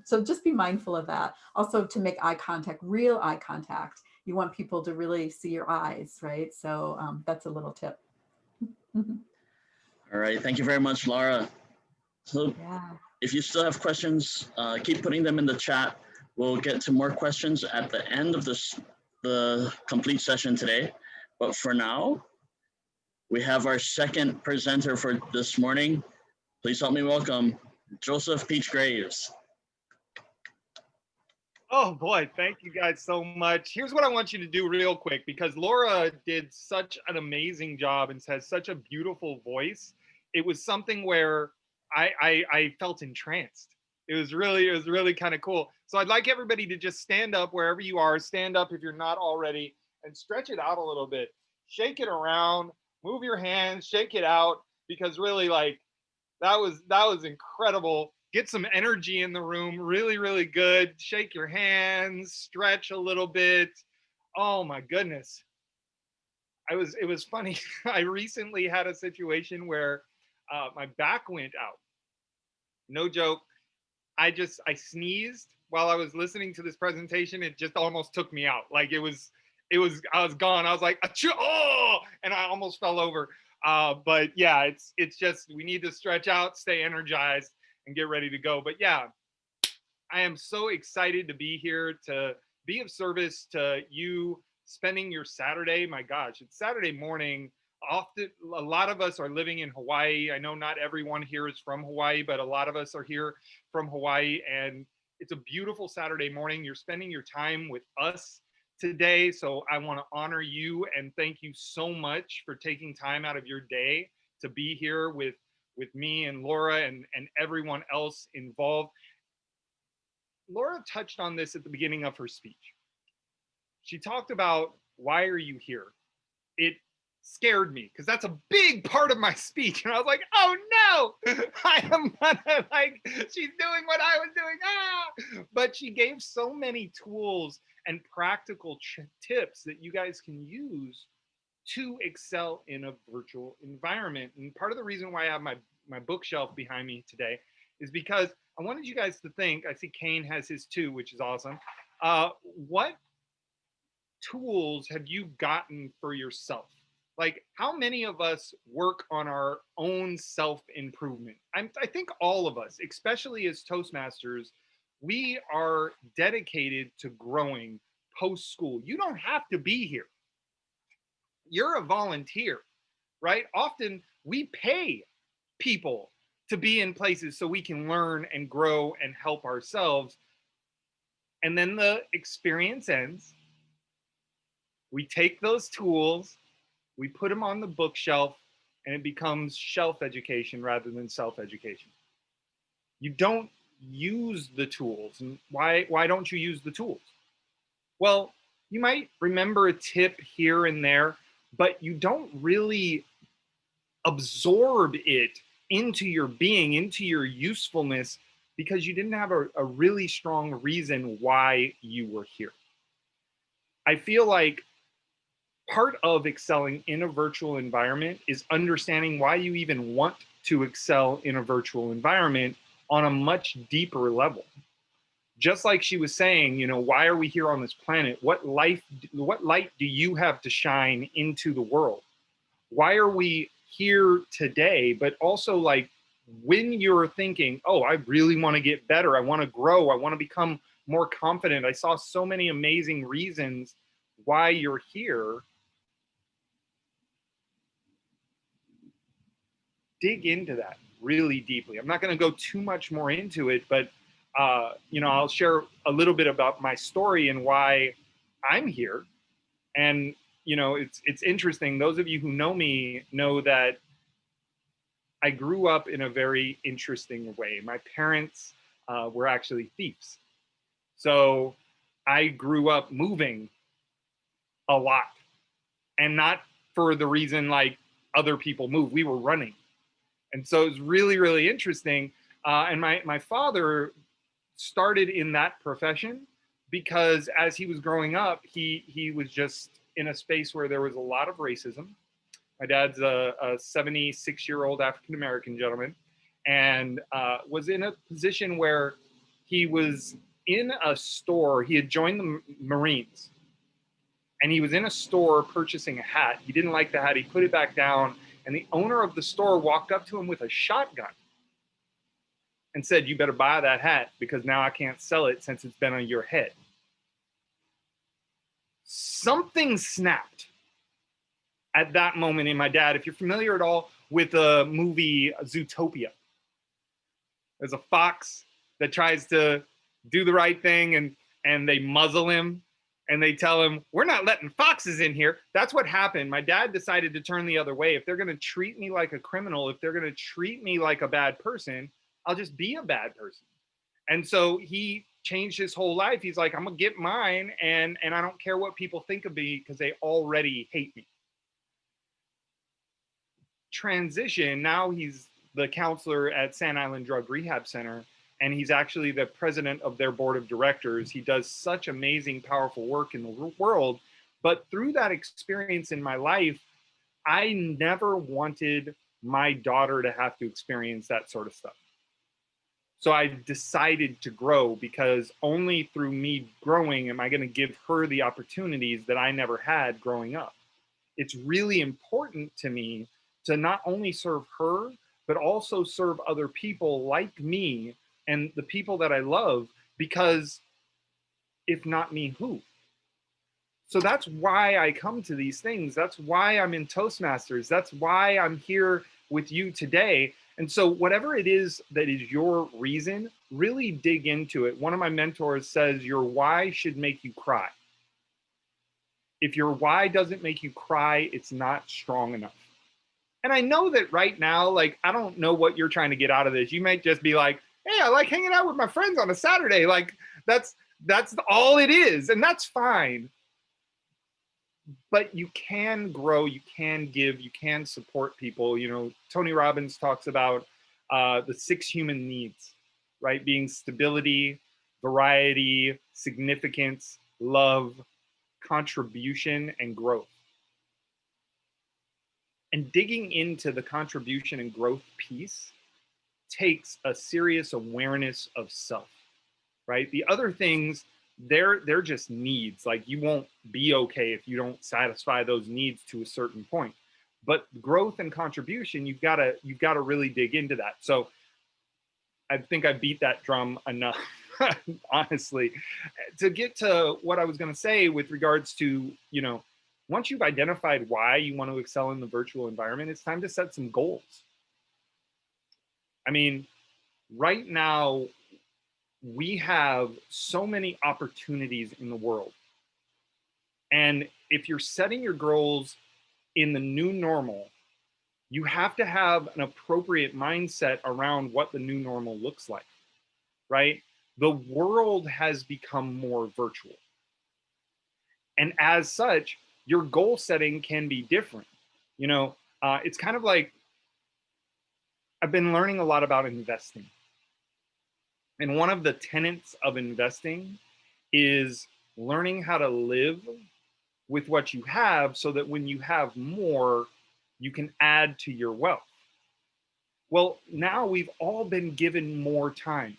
Speaker 2: so just be mindful of that. Also, to make eye contact, real eye contact, you want people to really see your eyes, right? So that's a little tip.
Speaker 1: All right, thank you very much, Laura. So
Speaker 2: Yeah.
Speaker 1: if you still have questions, keep putting them in the chat. We'll get to more questions at the end of the complete session today. But for now, we have our second presenter for this morning. Please help me welcome Joseph Peach Graves.
Speaker 3: Oh boy, thank you guys so much. Here's what I want you to do real quick, because Laura did such an amazing job and has such a beautiful voice. It was something where I felt entranced. It was really kind of cool. So I'd like everybody to just stand up wherever you are. Stand up if you're not already, and stretch it out a little bit. Shake it around, move your hands, shake it out, because really, like, that was incredible. Get some energy in the room. Really good. Shake your hands, stretch a little bit. Oh my goodness. It was funny. I recently had a situation where my back went out. No joke. I sneezed while I was listening to this presentation. It just almost took me out. Like I was gone. I was like, oh, and I almost fell over. But yeah, it's just, we need to stretch out, stay energized, and get ready to go. But yeah, I am so excited to be here, to be of service to you, spending your Saturday. My gosh, it's Saturday morning. Often, a lot of us are living in Hawaii. I know not everyone here is from Hawaii, but a lot of us are here from Hawaii, and it's a beautiful Saturday morning. You're spending your time with us today, so I want to honor you and thank you so much for taking time out of your day to be here with me and Laura and everyone else involved. Laura touched on this at the beginning of her speech. She talked about, why are you here? It scared me because that's a big part of my speech. And I was like, oh no, I am gonna, like, she's doing what I was doing. Ah! But she gave so many tools and practical tips that you guys can use to excel in a virtual environment. And part of the reason why I have my bookshelf behind me today is because I wanted you guys to think, I see Kane has his too, which is awesome. What tools have you gotten for yourself? Like, how many of us work on our own self-improvement? I think all of us, especially as Toastmasters, we are dedicated to growing post-school. You don't have to be here. You're a volunteer, right? Often we pay people to be in places so we can learn and grow and help ourselves. And then the experience ends. We take those tools, we put them on the bookshelf, and it becomes shelf education rather than self-education. You don't use the tools. And why don't you use the tools? Well, you might remember a tip here and there, but you don't really absorb it into your being, into your usefulness, because you didn't have a really strong reason why you were here. I feel like part of excelling in a virtual environment is understanding why you even want to excel in a virtual environment on a much deeper level. Just like she was saying, you know, why are we here on this planet? What light do you have to shine into the world? Why are we here today? But also, like, when you're thinking, oh, I really want to get better, I want to grow, I want to become more confident, I saw so many amazing reasons why you're here. Dig into that really deeply. I'm not going to go too much more into it, but you know, I'll share a little bit about my story and why I'm here. And you know, it's interesting. Those of you who know me know that I grew up in a very interesting way. My parents were actually thieves, so I grew up moving a lot, and not for the reason like other people move. We were running. And so it was really, really interesting. And my father started in that profession because as he was growing up, he was just in a space where there was a lot of racism. My dad's a 76-year-old African-American gentleman, and was in a position where he was in a store. He had joined the Marines, and he was in a store purchasing a hat. He didn't like the hat. He put it back down, and the owner of the store walked up to him with a shotgun and said, "You better buy that hat because now I can't sell it since it's been on your head." Something snapped at that moment in my dad. If you're familiar at all with the movie Zootopia, there's a fox that tries to do the right thing, and they muzzle him and they tell him, "We're not letting foxes in here." That's what happened. My dad decided to turn the other way. If they're going to treat me like a criminal, if they're going to treat me like a bad person, I'll just be a bad person. And so he changed his whole life. He's like, "I'm going to get mine, and I don't care what people think of me because they already hate me." Transition, now he's the counselor at Sand Island Drug Rehab Center, and he's actually the president of their board of directors. He does such amazing, powerful work in the world. But through that experience in my life, I never wanted my daughter to have to experience that sort of stuff. So I decided to grow, because only through me growing am I going to give her the opportunities that I never had growing up. It's really important to me to not only serve her, but also serve other people like me and the people that I love, because if not me, who? So that's why I come to these things. That's why I'm in Toastmasters. That's why I'm here with you today. And so whatever it is that is your reason, really dig into it. One of my mentors says your why should make you cry. If your why doesn't make you cry, it's not strong enough. And I know that right now, like, I don't know what you're trying to get out of this. You might just be like, "Hey, I like hanging out with my friends on a Saturday." Like, that's all it is. And that's fine. But you can grow, you can give, you can support people. You know, Tony Robbins talks about the 6 human needs, right? Being stability, variety, significance, love, contribution, and growth. And digging into the contribution and growth piece takes a serious awareness of self, right? The other things, they're just needs. Like, you won't be okay if you don't satisfy those needs to a certain point. But growth and contribution, you've got to really dig into that. So I think I beat that drum enough, honestly. To get to what I was going to say with regards to, you know, once you've identified why you want to excel in the virtual environment, it's time to set some goals. I mean, right now, we have so many opportunities in the world. And if you're setting your goals in the new normal, you have to have an appropriate mindset around what the new normal looks like, right? The world has become more virtual. And as such, your goal setting can be different. You know, it's kind of like, I've been learning a lot about investing. And one of the tenets of investing is learning how to live with what you have so that when you have more, you can add to your wealth. Well, now we've all been given more time.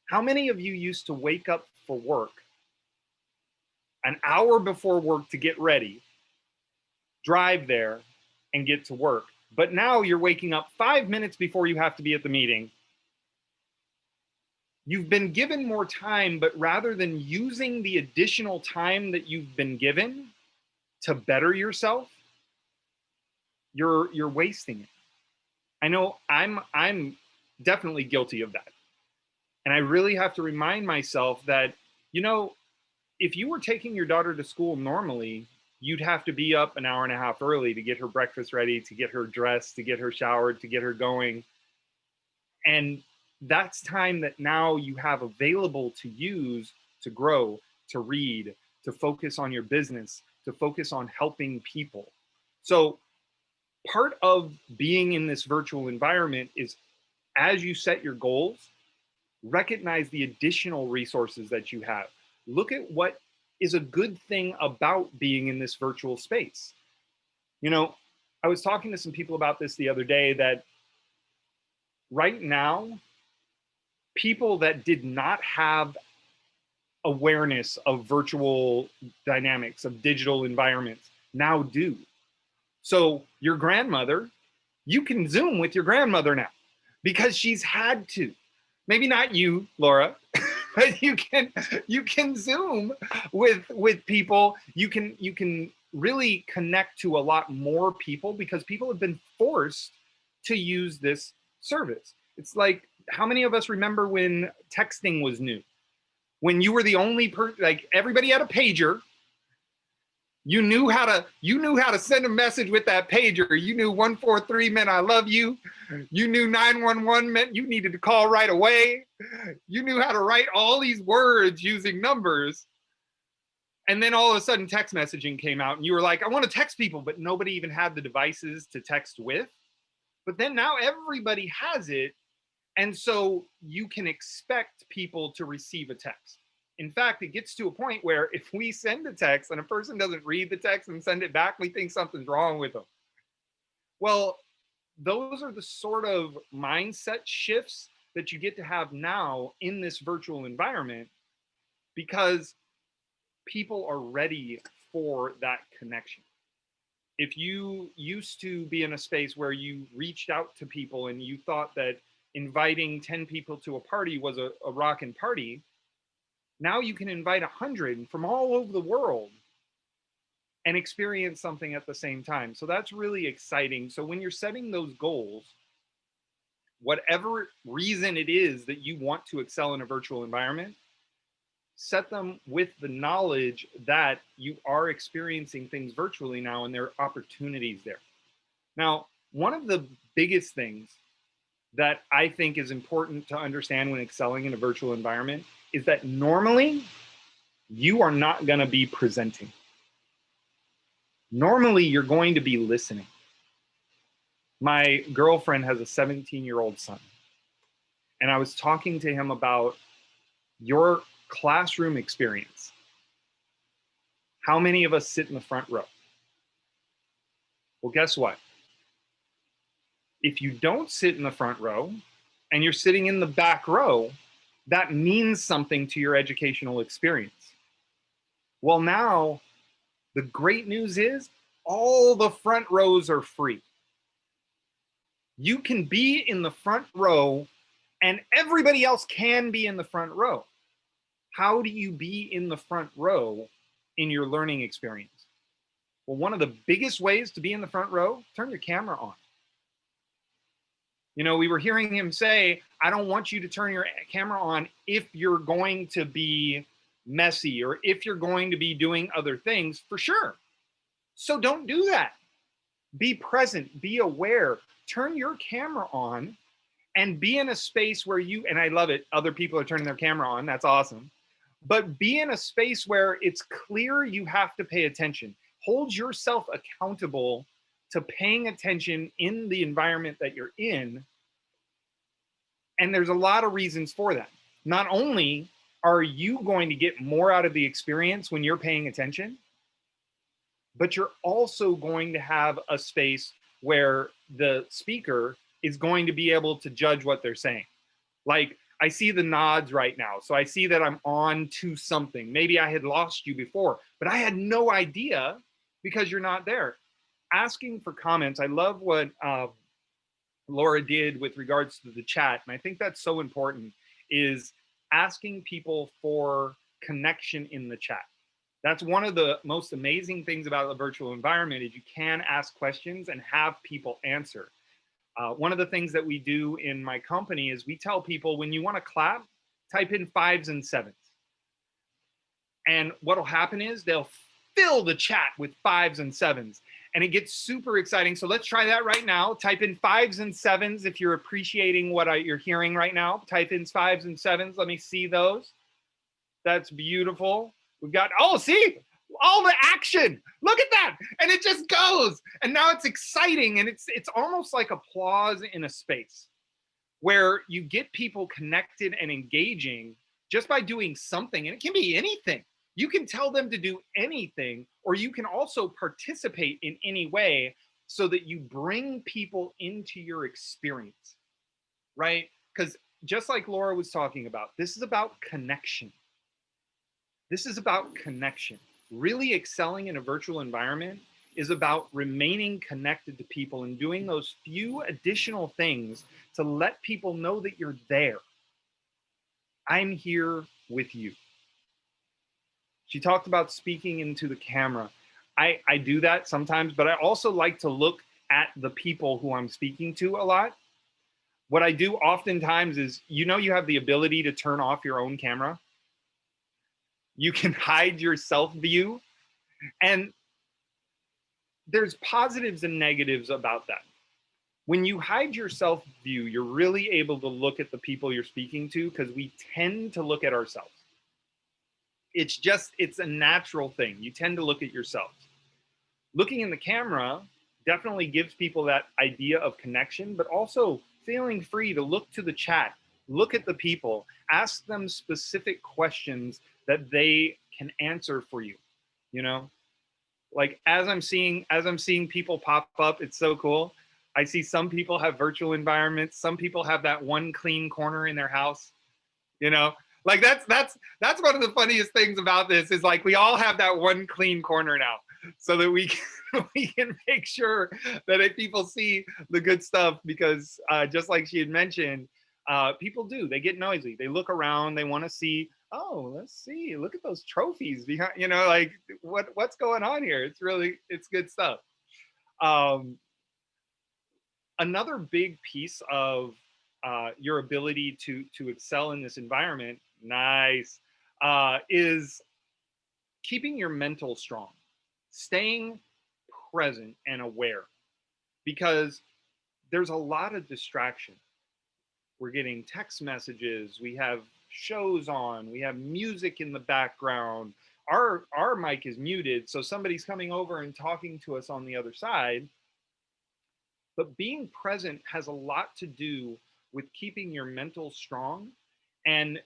Speaker 3: How many of you used to wake up for work an hour before work to get ready, drive there, and get to work? But now you're waking up 5 minutes before you have to be at the meeting. You've been given more time, but rather than using the additional time that you've been given to better yourself, you're wasting it. I know I'm definitely guilty of that. And I really have to remind myself that, you know, if you were taking your daughter to school normally, you'd have to be up an hour and a half early to get her breakfast ready, to get her dressed, to get her showered, to get her going. And that's time that now you have available to use to grow, to read, to focus on your business, to focus on helping people. So part of being in this virtual environment is, as you set your goals, recognize the additional resources that you have. Look at what is a good thing about being in this virtual space. You know, I was talking to some people about this the other day, that right now, people that did not have awareness of virtual dynamics, of digital environments, now do. So your grandmother, you can Zoom with your grandmother now because she's had to. Maybe not you, Laura, but you can Zoom with people. You can really connect to a lot more people because people have been forced to use this service. It's like, how many of us remember when texting was new? When you were the only person, like everybody had a pager. You knew how to send a message with that pager. You knew 143 meant I love you. You knew 911 meant you needed to call right away. You knew how to write all these words using numbers. And then all of a sudden text messaging came out and you were like, I want to text people, but nobody even had the devices to text with. But then now everybody has it. And so you can expect people to receive a text. In fact, it gets to a point where if we send a text and a person doesn't read the text and send it back, we think something's wrong with them. Well, those are the sort of mindset shifts that you get to have now in this virtual environment, because people are ready for that connection. If you used to be in a space where you reached out to people and you thought that inviting 10 people to a party was a rockin' party, now you can invite 100 from all over the world and experience something at the same time. So that's really exciting. So when you're setting those goals, whatever reason it is that you want to excel in a virtual environment, set them with the knowledge that you are experiencing things virtually now and there are opportunities there. Now, one of the biggest things that I think is important to understand when excelling in a virtual environment is that normally you are not going to be presenting. Normally you're going to be listening. My girlfriend has a 17-year-old son, and I was talking to him about your classroom experience. How many of us sit in the front row? Well, guess what? If you don't sit in the front row and you're sitting in the back row, that means something to your educational experience. Well, now the great news is all the front rows are free. You can be in the front row and everybody else can be in the front row. How do you be in the front row in your learning experience? Well, one of the biggest ways to be in the front row, turn your camera on. You know, we were hearing him say, I don't want you to turn your camera on if you're going to be messy or if you're going to be doing other things, for sure. So don't do that. Be present, be aware, turn your camera on and be in a space where you, and I love it, other people are turning their camera on, that's awesome. But be in a space where it's clear you have to pay attention. Hold yourself accountable to paying attention in the environment that you're in. And there's a lot of reasons for that. Not only are you going to get more out of the experience when you're paying attention, but you're also going to have a space where the speaker is going to be able to judge what they're saying. Like, I see the nods right now. So I see that I'm on to something. Maybe I had lost you before, but I had no idea because you're not there. Asking for comments. I love what Laura did with regards to the chat. And I think that's so important, is asking people for connection in the chat. That's one of the most amazing things about the virtual environment, is you can ask questions and have people answer. One of the things that we do in my company is we tell people, when you want to clap, type in 5s and 7s. And what'll happen is they'll fill the chat with 5s and 7s, and it gets super exciting. So let's try that right now. Type in 5s and 7s if you're appreciating what you're hearing right now. Type in 5s and 7s. Let me see those. That's beautiful. We've got, oh, see, all the action. Look at that. And it just goes. And now it's exciting. And it's almost like applause in a space where you get people connected and engaging just by doing something. And it can be anything. You can tell them to do anything, or you can also participate in any way so that you bring people into your experience, right? Because just like Laura was talking about, this is about connection. This is about connection. Really excelling in a virtual environment is about remaining connected to people and doing those few additional things to let people know that you're there. I'm here with you. She talked about speaking into the camera. I do that sometimes, but I also like to look at the people who I'm speaking to a lot. What I do oftentimes is, you have the ability to turn off your own camera. You can hide your self view, and there's positives and negatives about that. When you hide your self view, you're really able to look at the people you're speaking to, because we tend to look at ourselves. It's a natural thing. You tend to look at yourself. Looking in the camera definitely gives people that idea of connection, but also feeling free to look to the chat, look at the people, ask them specific questions that they can answer for you. Like as I'm seeing people pop up, it's so cool. I see some people have virtual environments. Some people have that one clean corner in their house. Like that's one of the funniest things about this, is like we all have that one clean corner now, so that we can make sure that if people see the good stuff, because just like she had mentioned, people they get noisy. They look around, they want to see, oh, let's see, look at those trophies behind, like what's going on here. It's good stuff. Another big piece of your ability to excel in this environment, is keeping your mental strong, staying present and aware, because there's a lot of distraction. We're getting text messages, we have shows on, we have music in the background, our mic is muted, so somebody's coming over and talking to us on the other side. But being present has a lot to do with keeping your mental strong, and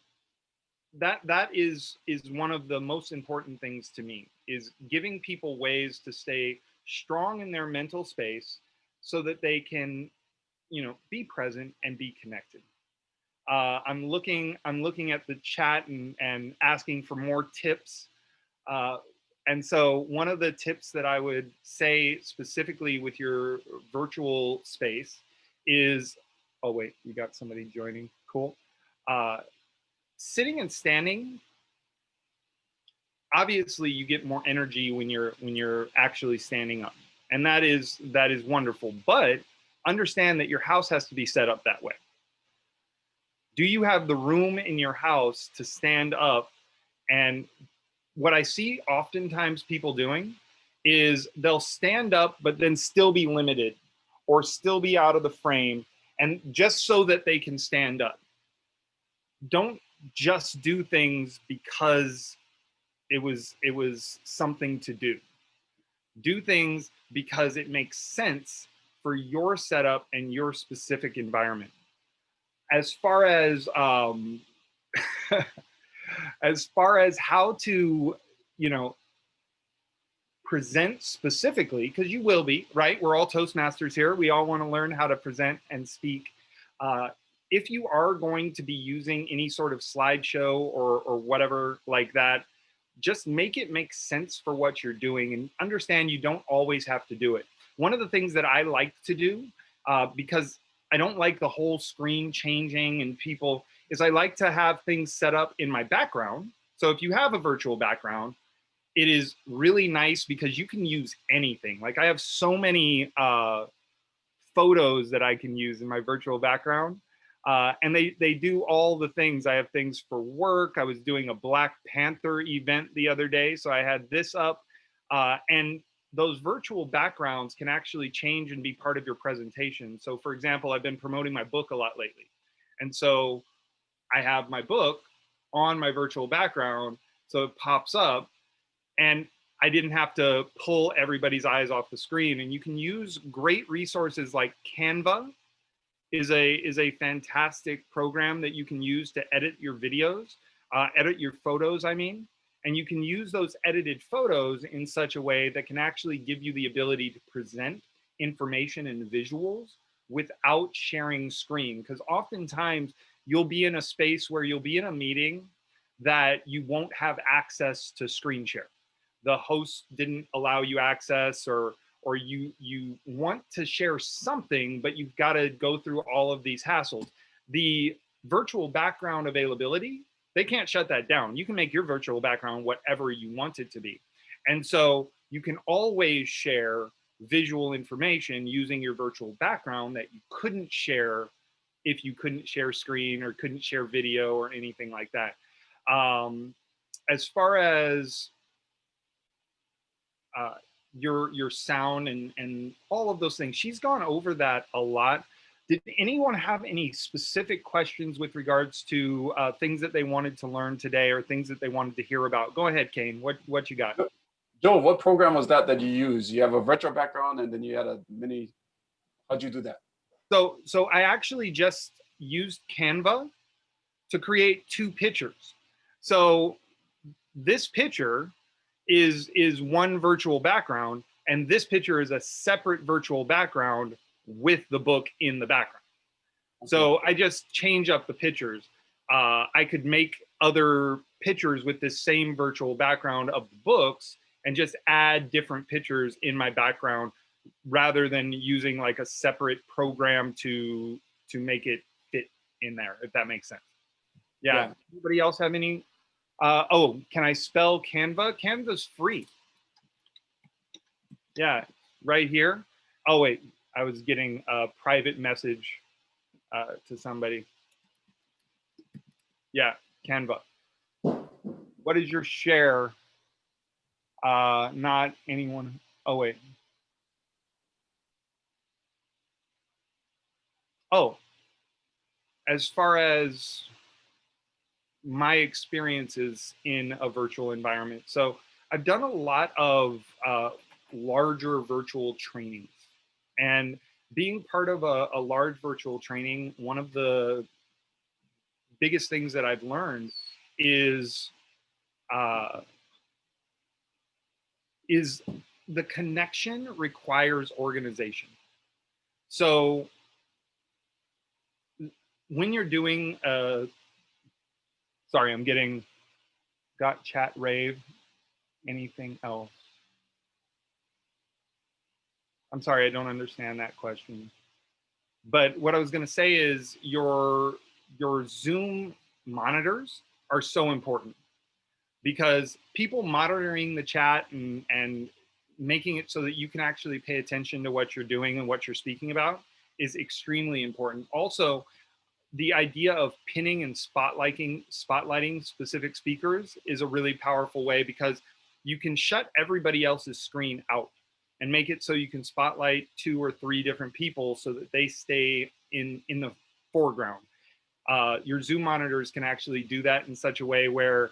Speaker 3: that is one of the most important things to me, is giving people ways to stay strong in their mental space so that they can be present and be connected. I'm looking at the chat and asking for more tips. And so one of the tips that I would say specifically with your virtual space is, oh wait, you got somebody joining, cool. Sitting and standing, obviously you get more energy when you're actually standing up, and that is wonderful. But understand that your house has to be set up that way. Do you have the room in your house to stand up? And what I see oftentimes people doing is they'll stand up, but then still be limited or still be out of the frame, and just so that they can stand up. Don't just do things because it was something to do. Do things because it makes sense for your setup and your specific environment. As far as as far as how to present specifically, because you will be, right? We're all Toastmasters here. We all want to learn how to present and speak. If you are going to be using any sort of slideshow or whatever like that, just make it make sense for what you're doing and understand you don't always have to do it. One of the things that I like to do, because I don't like the whole screen changing and people, is I like to have things set up in my background. So if you have a virtual background, it is really nice because you can use anything. Like I have so many photos that I can use in my virtual background. And they do all the things. I have things for work. I was doing a Black Panther event the other day, so I had this up. And those virtual backgrounds can actually change and be part of your presentation. So for example, I've been promoting my book a lot lately. And so I have my book on my virtual background, so it pops up, and I didn't have to pull everybody's eyes off the screen. And you can use great resources like Canva is a fantastic program that you can use to edit your videos, edit your photos, I mean. And you can use those edited photos in such a way that can actually give you the ability to present information and visuals without sharing screen. Because oftentimes you'll be in a space where you'll be in a meeting that you won't have access to screen share. The host didn't allow you access, or you want to share something, but you've got to go through all of these hassles. The virtual background availability, they can't shut that down. You can make your virtual background whatever you want it to be. And so you can always share visual information using your virtual background that you couldn't share if you couldn't share screen or couldn't share video or anything like that. As far as your sound and all of those things, she's gone over that a lot. Did anyone have any specific questions with regards to things that they wanted to learn today or things that they wanted to hear about? Go ahead, Kane. What you got?
Speaker 4: Joe, what program was that you used? You have a virtual background and then you had a mini. How'd you do that?
Speaker 3: So I actually just used Canva to create 2 pictures. So this picture is one virtual background, and this picture is a separate virtual background with the book in the background. Okay. So I just change up the pictures. I could make other pictures with this same virtual background of the books and just add different pictures in my background rather than using like a separate program to make it fit in there, if that makes sense. Yeah. Anybody else have any? Oh, can I spell Canva? Canva's free. Yeah, right here. Oh, wait, I was getting a private message to somebody. Yeah, Canva. What is your share? Not anyone. Oh, wait. Oh, as far as my experiences in a virtual environment. So I've done a lot of larger virtual trainings, and being part of a large virtual training, one of the biggest things that I've learned is the connection requires organization. So when you're doing sorry, I'm got chat rave. Anything else? I'm sorry, I don't understand that question. But what I was going to say is your Zoom monitors are so important, because people monitoring the chat and making it so that you can actually pay attention to what you're doing and what you're speaking about is extremely important. Also, the idea of pinning and spotlighting specific speakers is a really powerful way, because you can shut everybody else's screen out and make it so you can spotlight 2 or 3 different people so that they stay in the foreground. Your Zoom monitors can actually do that in such a way where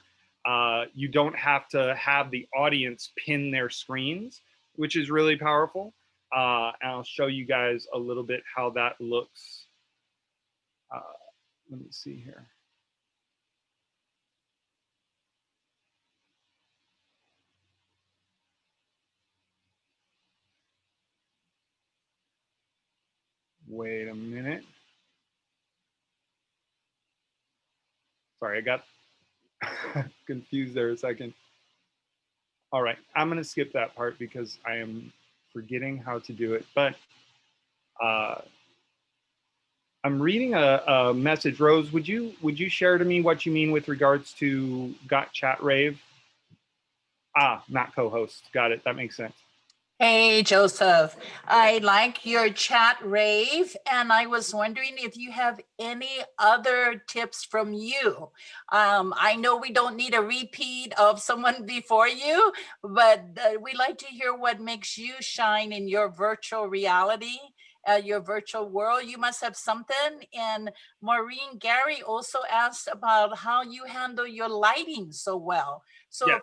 Speaker 3: you don't have to have the audience pin their screens, which is really powerful. And I'll show you guys a little bit how that looks. Let me see here. Wait a minute. Sorry, I got confused there a second. All right, I'm gonna skip that part because I am forgetting how to do it. But I'm reading a message. Rose, would you share to me what you mean with regards to Got Chat Rave? Ah, not co-host. Got it. That makes sense.
Speaker 5: Hey, Joseph. I like your chat rave, and I was wondering if you have any other tips from you. I know we don't need a repeat of someone before you, but we like to hear what makes you shine in your virtual reality, your virtual world. You must have something. And Maureen Gary also asked about how you handle your lighting so well. So
Speaker 3: Yeah.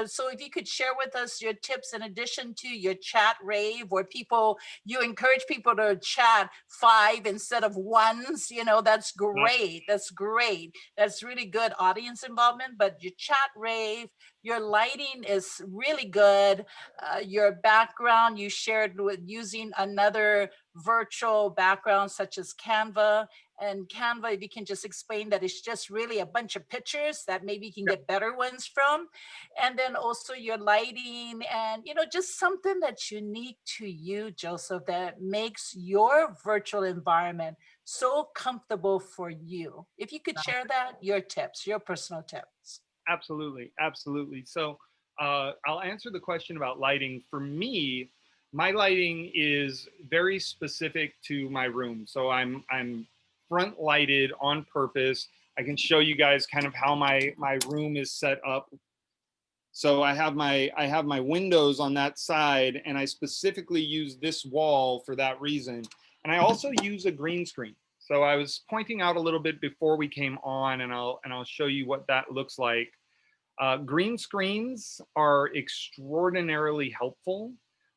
Speaker 5: so if you could share with us your tips in addition to your chat rave, where you encourage people to chat 5 instead of ones, that's great. That's great. That's really good audience involvement. But your chat rave, your lighting is really good. Your background, you shared with using another virtual background such as Canva. And Canva, if you can just explain that it's just really a bunch of pictures that maybe you can get better ones from. And then also your lighting and, just something that's unique to you, Joseph, that makes your virtual environment so comfortable for you. If you could share that, your tips, your personal tips.
Speaker 3: Absolutely, absolutely. So I'll answer the question about lighting. For me, my lighting is very specific to my room. So I'm front lighted on purpose. I can show you guys kind of how my room is set up. So I have my windows on that side, and I specifically use this wall for that reason. And I also use a green screen. So I was pointing out a little bit before we came on, and I'll show you what that looks like. Green screens are extraordinarily helpful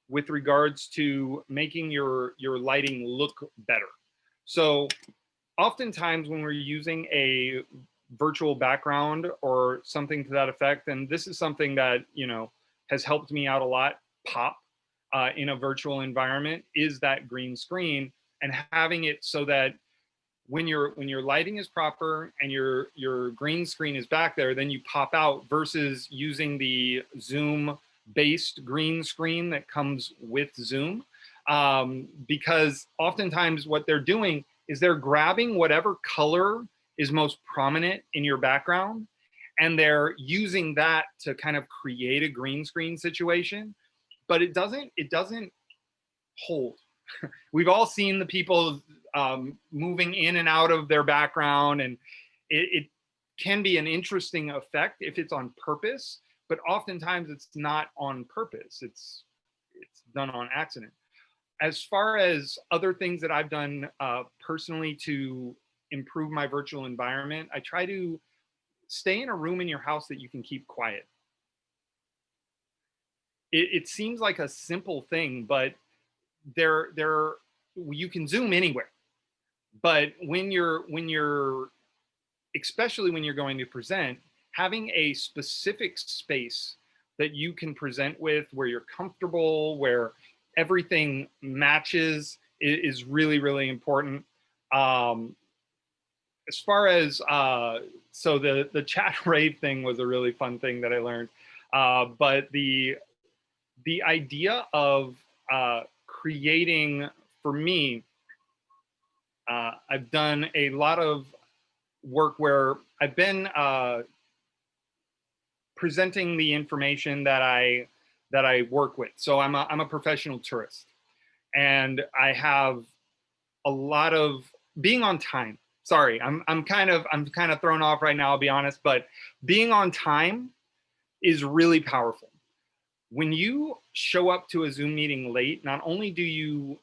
Speaker 3: with regards to making your lighting look better. So oftentimes when we're using a virtual background or something to that effect, and this is something that has helped me out a lot, pop in a virtual environment, is that green screen, and having it so that when your lighting is proper and your green screen is back there, then you pop out, versus using the Zoom based green screen that comes with Zoom. Because oftentimes what they're doing is they're grabbing whatever color is most prominent in your background, and they're using that to kind of create a green screen situation, but it doesn't hold. We've all seen the people moving in and out of their background, and it can be an interesting effect if it's on purpose, but oftentimes it's not on purpose. It's done on accident. As far as other things that I've done personally to improve my virtual environment, I try to stay in a room in your house that you can keep quiet. It seems like a simple thing, but you can Zoom anywhere. But when you're especially when you're going to present, having a specific space that you can present with, where you're comfortable, where everything matches, is really, really important. As far as so the chat rave thing was a really fun thing that I learned, but the idea of creating, for me, I've done a lot of work where I've been presenting the information that I work with. So I'm a professional tourist, and I have a lot of being on time. Sorry, I'm kind of thrown off right now, I'll be honest, but being on time is really powerful. When you show up to a Zoom meeting late, not only do you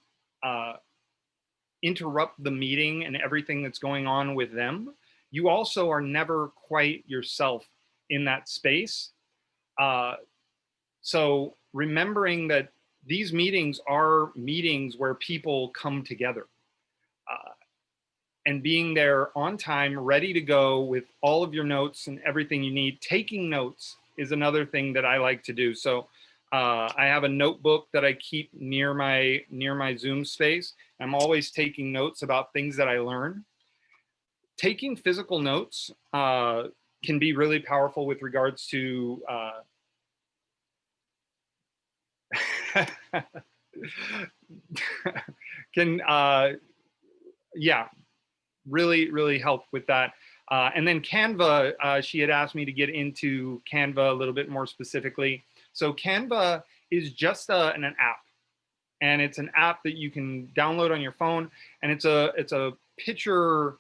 Speaker 3: interrupt the meeting and everything that's going on with them, you also are never quite yourself in that space. So remembering that these meetings are meetings where people come together, and being there on time, ready to go with all of your notes and everything you need. Taking notes is another thing that I like to do. So I have a notebook that I keep near my Zoom space. I'm always taking notes about things that I learn. Taking physical notes can be really powerful with regards to can yeah, really help with that. And then Canva, she had asked me to get into Canva a little bit more specifically. So Canva is just an app, and it's an app that you can download on your phone, and it's a picture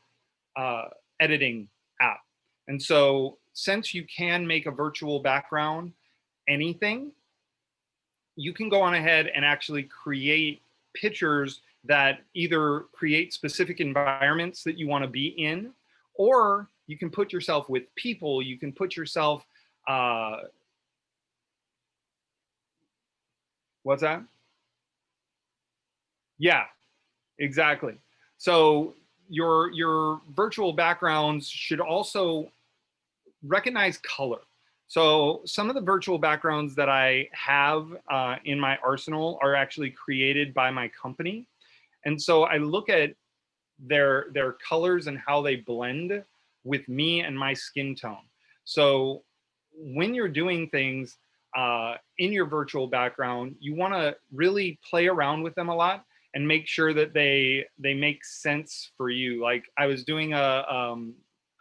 Speaker 3: editing app. And so since you can make a virtual background anything, you can go on ahead and actually create pictures that either create specific environments that you want to be in, or you can put yourself with people. You can put yourself, what's that? Yeah, exactly. So your virtual backgrounds should also recognize color. So some of the virtual backgrounds that I have in my arsenal are actually created by my company. And so I look at their colors and how they blend with me and my skin tone. So when you're doing things in your virtual background, you want to really play around with them a lot and make sure that they make sense for you. Like I was doing a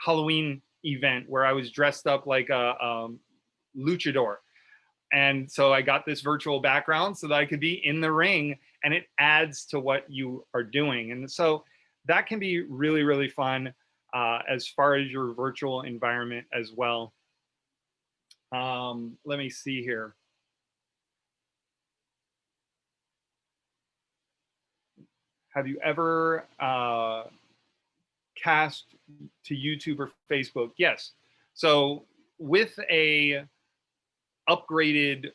Speaker 3: Halloween event where I was dressed up like a luchador. And so I got this virtual background so that I could be in the ring, and it adds to what you are doing. And so that can be really fun as far as your virtual environment as well. Let me see here. Have you ever cast to YouTube or Facebook? Yes. So with a upgraded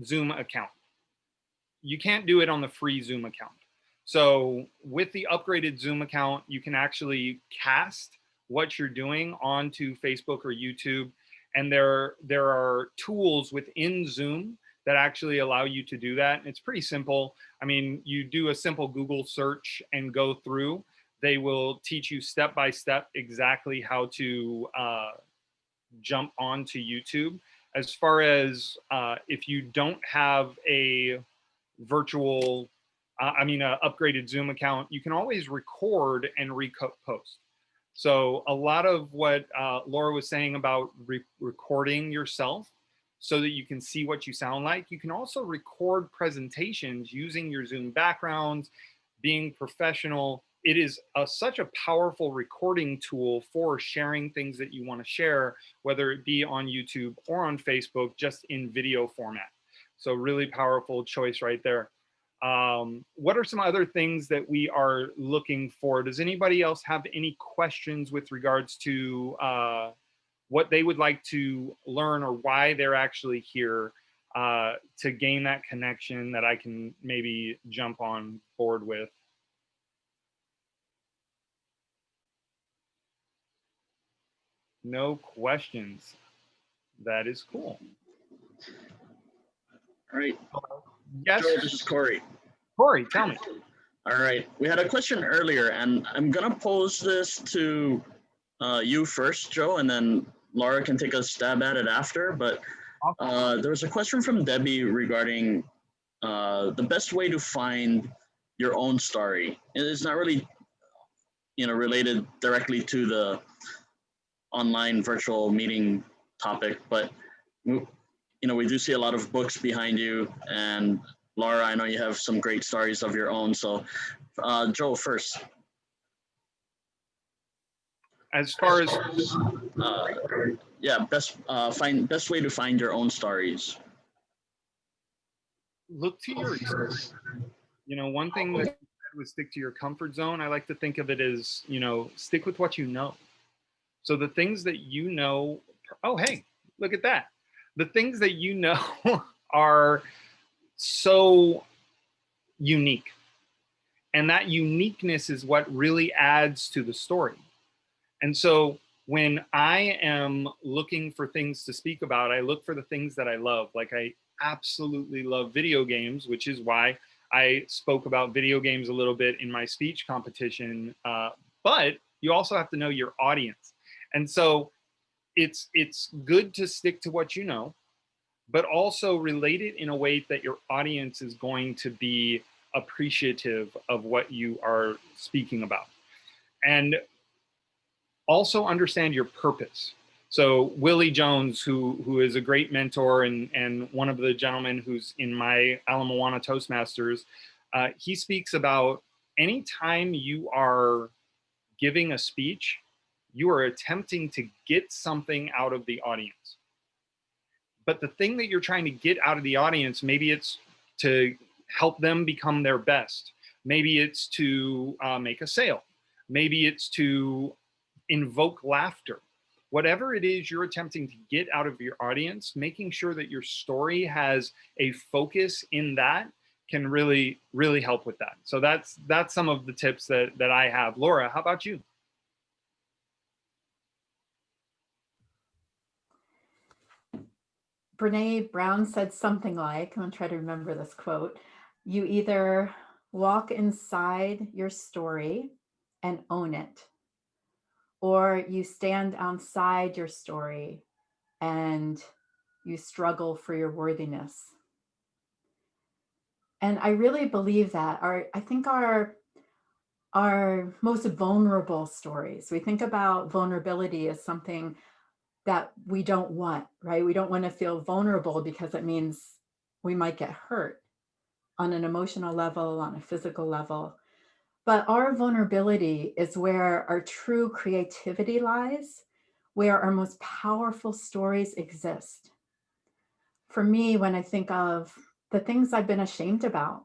Speaker 3: Zoom account, you can't do it on the free Zoom account. So with the upgraded Zoom account, you can actually cast what you're doing onto Facebook or YouTube. And there are tools within Zoom that actually allow you to do that. And it's pretty simple. I mean, you do a simple Google search and go through. They will teach you step by step exactly how to jump onto YouTube. As far as if you don't have a virtual, upgraded Zoom account, you can always record and repost. So a lot of what Laura was saying about recording yourself so that you can see what you sound like, you can also record presentations using your Zoom backgrounds, being professional. It is such a powerful recording tool for sharing things that you want to share, whether it be on YouTube or on Facebook, just in video format. So really powerful choice right there. What are some other things that we are looking for? Does anybody else have any questions with regards to what they would like to learn or why they're actually here to gain that connection that I can maybe jump on board with? No questions. That is cool.
Speaker 1: All right.
Speaker 3: Yes.
Speaker 1: Joe, this is Corey.
Speaker 3: Corey, tell me.
Speaker 1: All right. We had a question earlier, and I'm going to pose this to you first, Joe, and then Laura can take a stab at it after. But there was a question from Debbie regarding the best way to find your own story. It's not really, related directly to the online virtual meeting topic, but we do see a lot of books behind you, and Laura, I know you have some great stories of your own. So Joe first.
Speaker 3: As far as
Speaker 1: best way to find your own stories.
Speaker 3: Look to your experience. One thing that would stick to your comfort zone, I like to think of it as, stick with what you know. So the things that you know, oh, hey, look at that. The things that you know are so unique. And that uniqueness is what really adds to the story. And so when I am looking for things to speak about, I look for the things that I love. Like absolutely love video games, which is why I spoke about video games a little bit in my speech competition. But you also have to know your audience. And so it's good to stick to what you know, but also relate it in a way that your audience is going to be appreciative of what you are speaking about. And also understand your purpose. So Willie Jones, who is a great mentor and one of the gentlemen who's in my Ala Moana Toastmasters, he speaks about anytime you are giving a speech, you are attempting to get something out of the audience. But the thing that you're trying to get out of the audience, maybe it's to help them become their best. Maybe it's to make a sale. Maybe it's to invoke laughter. Whatever it is you're attempting to get out of your audience, making sure that your story has a focus in that can really, really help with that. So that's some of the tips that I have. Laura, how about you?
Speaker 2: Brene Brown said something like, I'm gonna try to remember this quote, you either walk inside your story and own it, or you stand outside your story and you struggle for your worthiness. And I really believe that I think our most vulnerable stories, we think about vulnerability as something that we don't want, right? We don't want to feel vulnerable because it means we might get hurt on an emotional level, on a physical level. But our vulnerability is where our true creativity lies, where our most powerful stories exist. For me, when I think of the things I've been ashamed about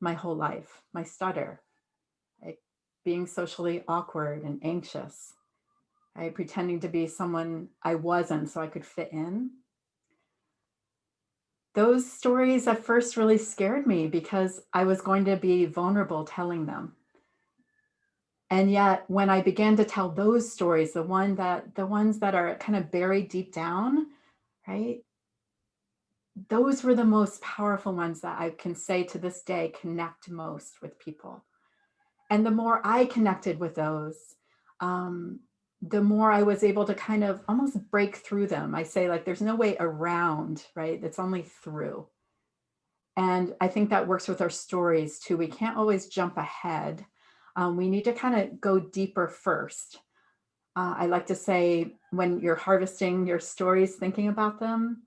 Speaker 2: my whole life, my stutter, like being socially awkward and anxious, right? Pretending to be someone I wasn't so I could fit in. Those stories at first really scared me because I was going to be vulnerable telling them. And yet when I began to tell those stories, the ones that are kind of buried deep down, right? Those were the most powerful ones that I can say to this day connect most with people. And the more I connected with those, the more I was able to kind of almost break through them. I say, like, there's no way around, right? It's only through. And I think that works with our stories too. We can't always jump ahead. We need to kind of go deeper first. I like to say, when you're harvesting your stories, thinking about them,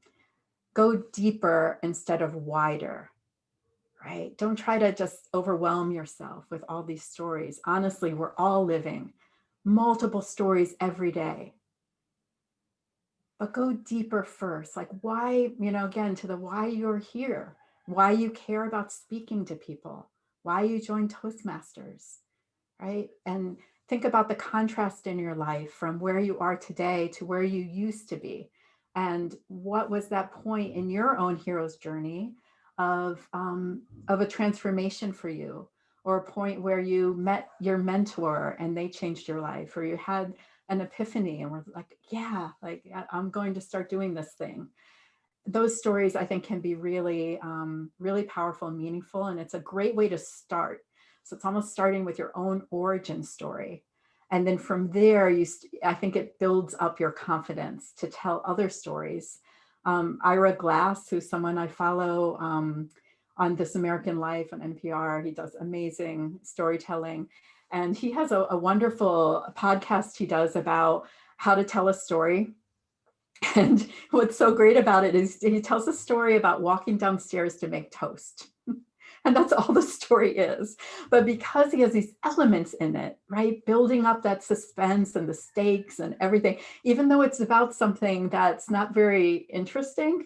Speaker 2: go deeper instead of wider, right? Don't try to just overwhelm yourself with all these stories. Honestly, we're all living multiple stories every day. But go deeper first. Like, why, again, to the why you're here, why you care about speaking to people, why you joined Toastmasters, right? And think about the contrast in your life from where you are today to where you used to be. And what was that point in your own hero's journey of a transformation for you, or a point where you met your mentor and they changed your life, or you had an epiphany and were like, yeah, like I'm going to start doing this thing. Those stories, I think, can be really, really powerful and meaningful. And it's a great way to start. So it's almost starting with your own origin story. And then from there, I think it builds up your confidence to tell other stories. Ira Glass, who's someone I follow on This American Life on NPR, he does amazing storytelling. And he has a wonderful podcast he does about how to tell a story. And what's so great about it is he tells a story about walking downstairs to make toast. And that's all the story is. But because he has these elements in it, right, building up that suspense and the stakes and everything, even though it's about something that's not very interesting,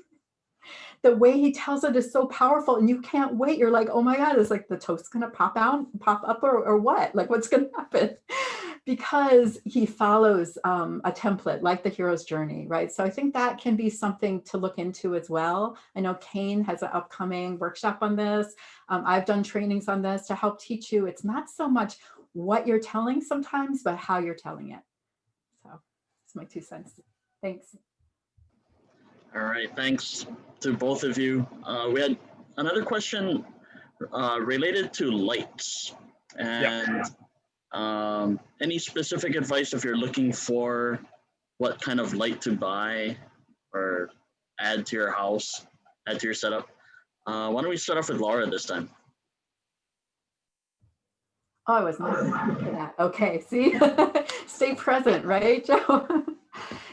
Speaker 2: the way he tells it is so powerful, and you can't wait. You're like, oh my God, is like the toast gonna pop up or what? Like, what's gonna happen? Because he follows a template like the hero's journey, right? So I think that can be something to look into as well. I know Kane has an upcoming workshop on this. I've done trainings on this to help teach you. It's not so much what you're telling sometimes, but how you're telling it. So that's my 2 cents. Thanks.
Speaker 1: All right, thanks to both of you. We had another question related to lights and any specific advice if you're looking for what kind of light to buy or add to your house, add to your setup. Why don't we start off with Laura this time?
Speaker 2: Oh, I was not prepared for that. Okay, see, stay present, right, Joe?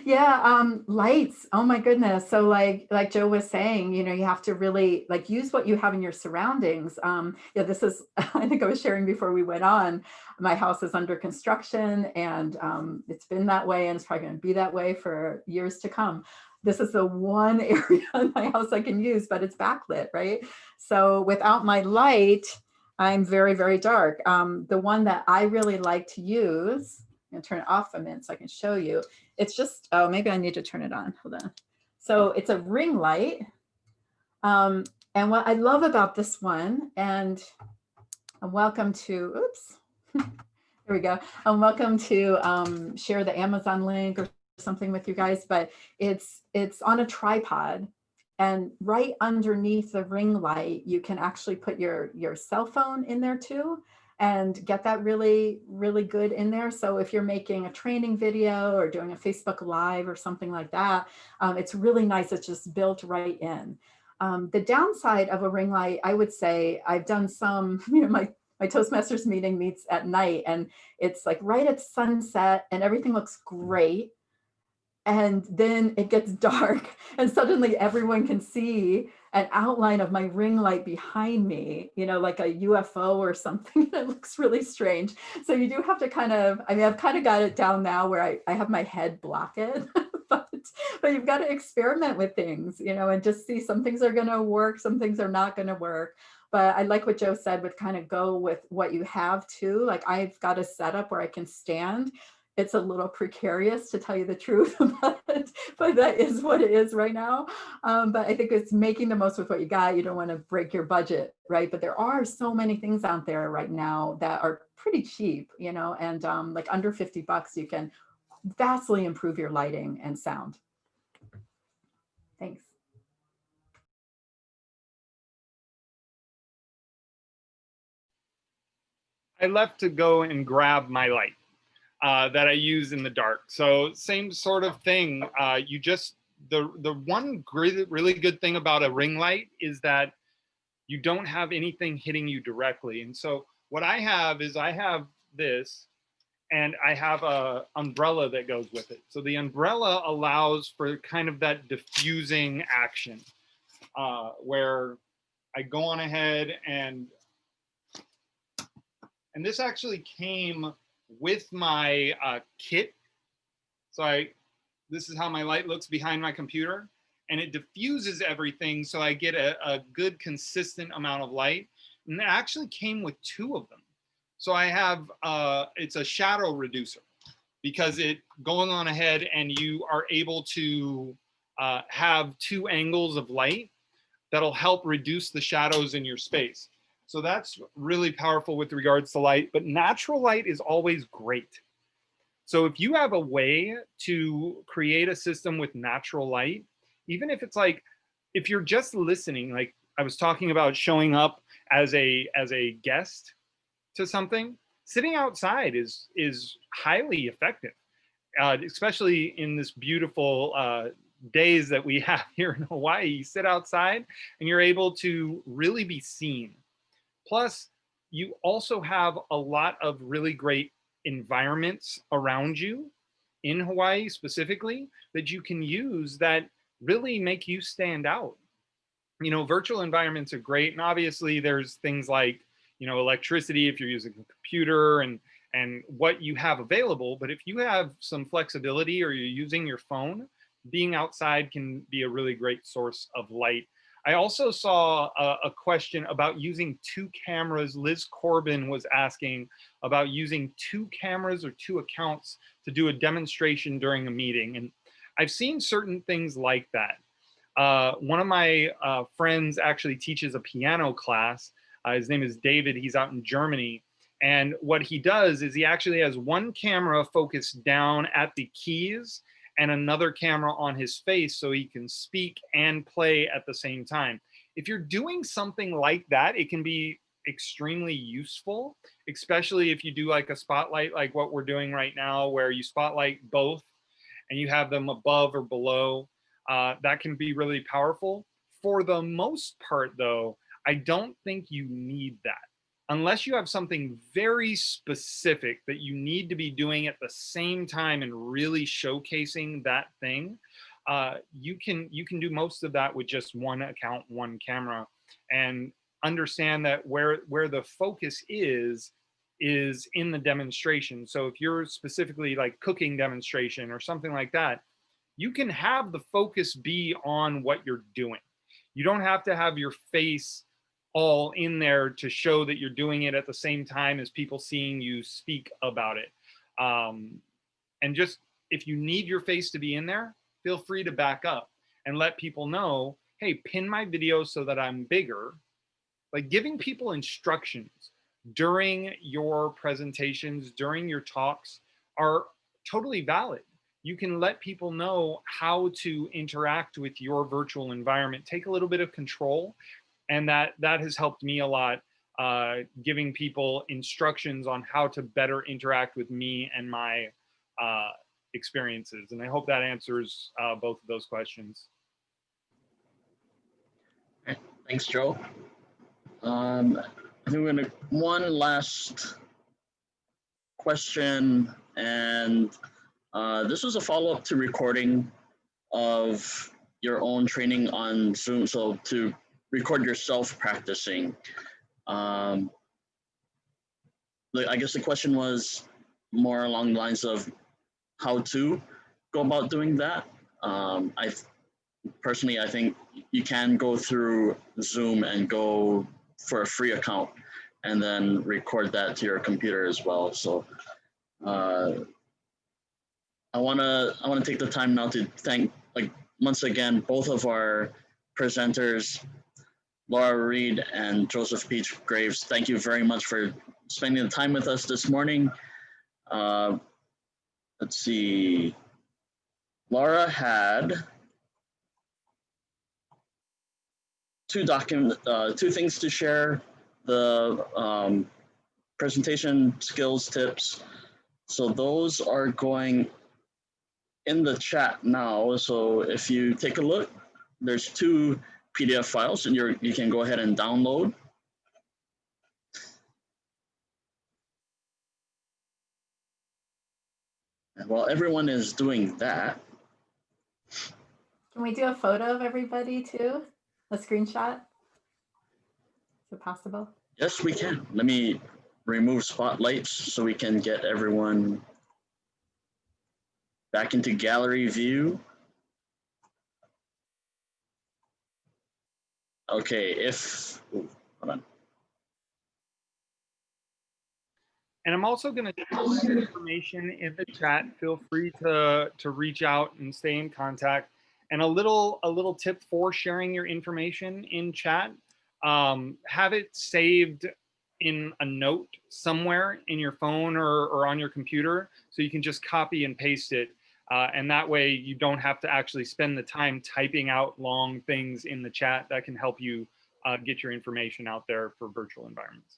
Speaker 2: Yeah, lights. Oh my goodness. So like Joe was saying, you know, you have to really like use what you have in your surroundings. Yeah, this is, I think I was sharing before we went on, my house is under construction and it's been that way and it's probably going to be that way for years to come. This is the one area in my house I can use, but it's backlit, right? So without my light, I'm very, very dark. The one that I really like to use, I'm gonna turn it off a minute so I can show you. It's just, oh, maybe I need to turn it on. Hold on. So it's a ring light. And what I love about this one, and I'm welcome to, oops, here we go. I'm welcome to share the Amazon link or something with you guys, but it's on a tripod. And right underneath the ring light, you can actually put your cell phone in there too and get that really, really good in there. So if you're making a training video or doing a Facebook Live or something like that, it's really nice. It's just built right in. The downside of a ring light, I would say, I've done some, you know, my Toastmasters meeting meets at night and it's like right at sunset and everything looks great. And then it gets dark and suddenly everyone can see an outline of my ring light behind me, you know, like a UFO or something that looks really strange. So you do have to kind of, I mean, I've kind of got it down now where I have my head block it, but you've got to experiment with things, you know, and just see some things are going to work, some things are not going to work. But I like what Joe said with kind of go with what you have too. Like I've got a setup where I can stand. It's a little precarious to tell you the truth, but that is what it is right now. But I think it's making the most with what you got. You don't want to break your budget, right? But there are so many things out there right now that are pretty cheap, you know, and like under 50 bucks, you can vastly improve your lighting and sound. Thanks.
Speaker 3: I left to go and grab my light that I use in the dark. So same sort of thing. You just, the one really good thing about a ring light is that you don't have anything hitting you directly. And so what I have is I have this and I have a umbrella that goes with it. So the umbrella allows for kind of that diffusing action where I go on ahead and this actually came with my kit. So this is how my light looks behind my computer and it diffuses everything so I get a good consistent amount of light. And it actually came with two of them. So I have, it's a shadow reducer because it going on ahead and you are able to have two angles of light that'll help reduce the shadows in your space. So that's really powerful with regards to light, but natural light is always great. So if you have a way to create a system with natural light, even if it's like, if you're just listening, like I was talking about showing up as a guest to something, sitting outside is highly effective, especially in this beautiful days that we have here in Hawaii. You sit outside and you're able to really be seen. Plus, you also have a lot of really great environments around you in Hawaii specifically that you can use that really make you stand out. You know, virtual environments are great. And obviously there's things like, you know, electricity if you're using a computer and what you have available. But if you have some flexibility or you're using your phone, being outside can be a really great source of light. I also saw a question about using two cameras. Liz Corbin was asking about using two cameras or two accounts to do a demonstration during a meeting. And I've seen certain things like that. One of my friends actually teaches a piano class. His name is David. He's out in Germany. And what he does is he actually has one camera focused down at the keys and another camera on his face so he can speak and play at the same time. If you're doing something like that, it can be extremely useful, especially if you do like a spotlight, like what we're doing right now, where you spotlight both and you have them above or below. That can be really powerful. For the most part, though, I don't think you need that. Unless you have something very specific that you need to be doing at the same time and really showcasing that thing, you can do most of that with just one account, one camera, and understand that where the focus is in the demonstration. So if you're specifically like cooking demonstration or something like that, you can have the focus be on what you're doing. You don't have to have your face all in there to show that you're doing it at the same time as people seeing you speak about it. And just, if you need your face to be in there, feel free to back up and let people know, hey, pin my video so that I'm bigger. Like giving people instructions during your presentations, during your talks are totally valid. You can let people know how to interact with your virtual environment, take a little bit of control. And that has helped me a lot, giving people instructions on how to better interact with me and my experiences. And I hope that answers both of those questions.
Speaker 1: Thanks, Joe. I think we're gonna one last question, and this was a follow-up to recording of your own training on Zoom. So to record yourself practicing. I guess the question was more along the lines of how to go about doing that. Personally, I think you can go through Zoom and go for a free account and then record that to your computer as well. So I wanna take the time now to thank, like, once again, both of our presenters, Laura Reid and Joseph Peach Graves. Thank you very much for spending the time with us this morning. Let's see. Laura had two things to share: the presentation skills tips. So those are going in the chat now. So if you take a look, there's two PDF files, and you can go ahead and download. And while everyone is doing that,
Speaker 2: Can we do a photo of everybody too? A screenshot? Is it possible?
Speaker 1: yes, we can. Let me remove spotlights so we can get everyone back into gallery view. Okay, hold on.
Speaker 3: And I'm also going to put information in the chat. Feel free to reach out and stay in contact. And a little tip for sharing your information in chat: have it saved in a note somewhere in your phone or on your computer, so you can just copy and paste it. And that way you don't have to actually spend the time typing out long things in the chat. That can help you get your information out there for virtual environments.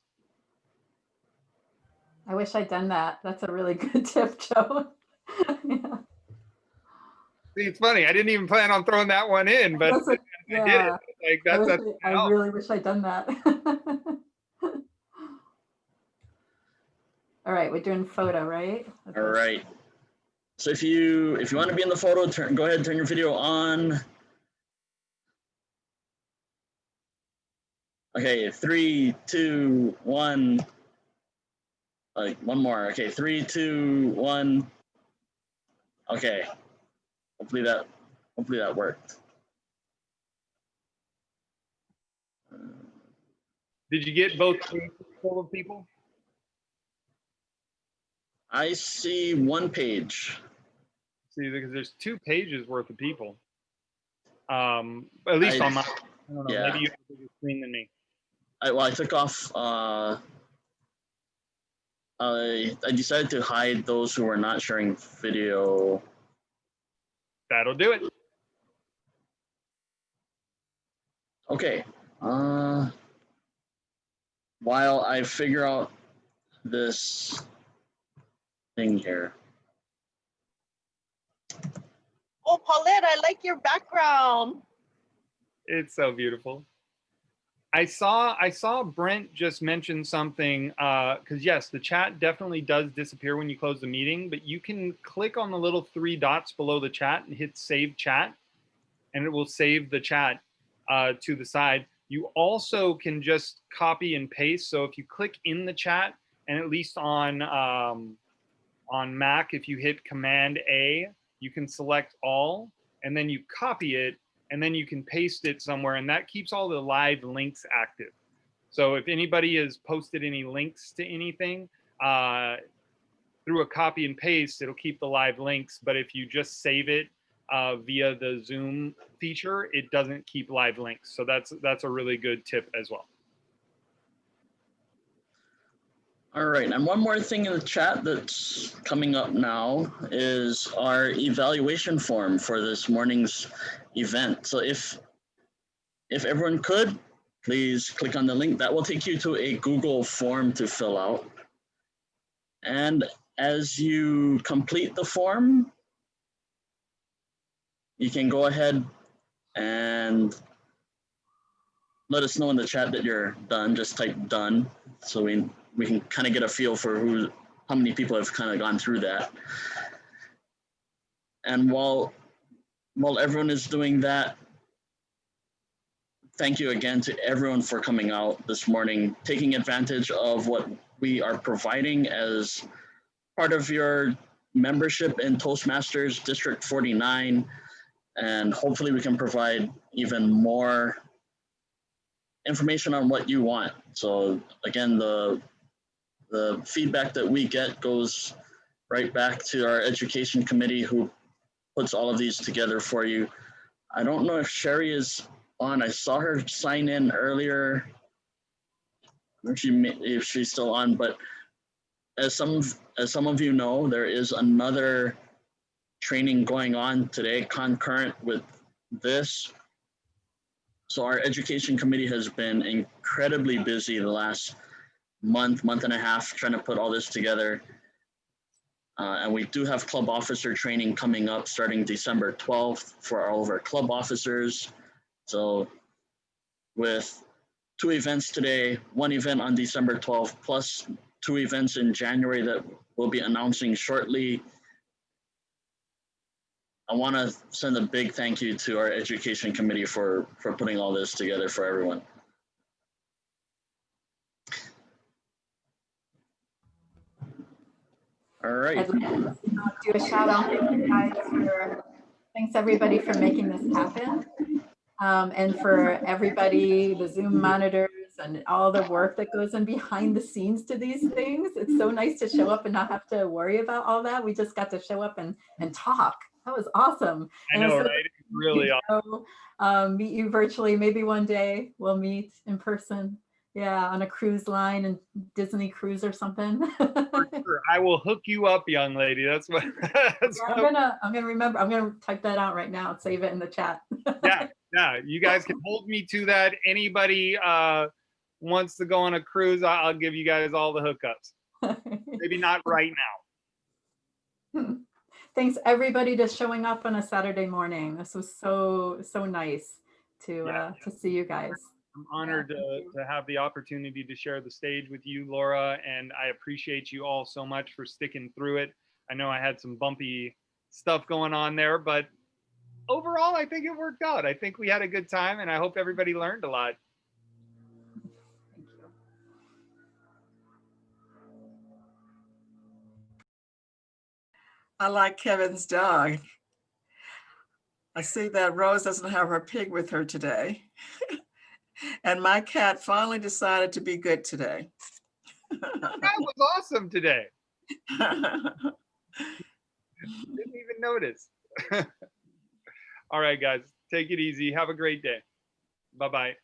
Speaker 2: I wish I'd done that. That's a really good tip, Joe. Yeah.
Speaker 3: See, it's funny. I didn't even plan on throwing that one in, but I did it. Like
Speaker 2: I really wish I'd done that. All right, we're doing photo, right? Okay.
Speaker 1: All right. So if you want to be in the photo, go ahead and turn your video on. Okay, 3, 2, 1. One more. Okay, 3, 2, 1. Okay. Hopefully that worked.
Speaker 3: Did you get both pages full of people?
Speaker 1: I see one page.
Speaker 3: See, because there's 2 pages worth of people. At least on my, I don't know,
Speaker 1: yeah.
Speaker 3: maybe you have a bigger screen than me.
Speaker 1: I took off. I decided to hide those who were not sharing video.
Speaker 3: That'll do it.
Speaker 1: Okay. While I figure out this thing here.
Speaker 6: Oh, Paulette, I like your background.
Speaker 3: It's so beautiful. I saw Brent just mention something, because yes, the chat definitely does disappear when you close the meeting, but you can click on the little 3 dots below the chat and hit save chat, and it will save the chat to the side. You also can just copy and paste. So if you click in the chat, and at least on Mac, if you hit Command A, you can select all, and then you copy it, and then you can paste it somewhere, and that keeps all the live links active. So if anybody has posted any links to anything through a copy and paste, it'll keep the live links. But if you just save it via the Zoom feature, it doesn't keep live links. So that's a really good tip as well.
Speaker 1: All right, and one more thing in the chat that's coming up now is our evaluation form for this morning's event. So if everyone could, please click on the link. That will take you to a Google form to fill out. And as you complete the form, you can go ahead and let us know in the chat that you're done. Just type done, so we can kind of get a feel for how many people have kind of gone through that. And while everyone is doing that, thank you again to everyone for coming out this morning, taking advantage of what we are providing as part of your membership in Toastmasters District 49. And hopefully we can provide even more information on what you want. So again, the feedback that we get goes right back to our education committee, who puts all of these together for you. I don't know if Sherry is on. I saw her sign in earlier. I don't know if she's still on, but as some of you know, there is another training going on today concurrent with this. So our education committee has been incredibly busy the last month and a half trying to put all this together. And we do have club officer training coming up starting December 12th for all of our club officers. So with 2 events today, 1 event on December 12th, plus 2 events in January that we'll be announcing shortly. I want to send a big thank you to our education committee for putting all this together for everyone. All right.
Speaker 2: I'd like to do a shout out. Thanks everybody for making this happen. And for everybody, the Zoom monitors and all the work that goes in behind the scenes to these things. It's so nice to show up and not have to worry about all that. We just got to show up and talk. That was awesome.
Speaker 3: I know, right? It's really awesome.
Speaker 2: Meet you virtually. Maybe one day we'll meet in person. Yeah, on a cruise line and Disney cruise or something.
Speaker 3: For sure. I will hook you up, young lady. That's what.
Speaker 2: I'm gonna remember. I'm gonna type that out right now and save it in the chat.
Speaker 3: Yeah. You guys can hold me to that. Anybody wants to go on a cruise, I'll give you guys all the hookups. Maybe not right now.
Speaker 2: Thanks everybody just showing up on a Saturday morning. This was so nice to see you guys.
Speaker 3: I'm honored to have the opportunity to share the stage with you, Laura, and I appreciate you all so much for sticking through it. I know I had some bumpy stuff going on there, but overall, I think it worked out. I think we had a good time, and I hope everybody learned a lot.
Speaker 2: Thank you.
Speaker 7: I like Kevin's dog. I see that Rose doesn't have her pig with her today. And my cat finally decided to be good today.
Speaker 3: That was awesome today. Didn't even notice. All right, guys, take it easy. Have a great day. Bye-bye.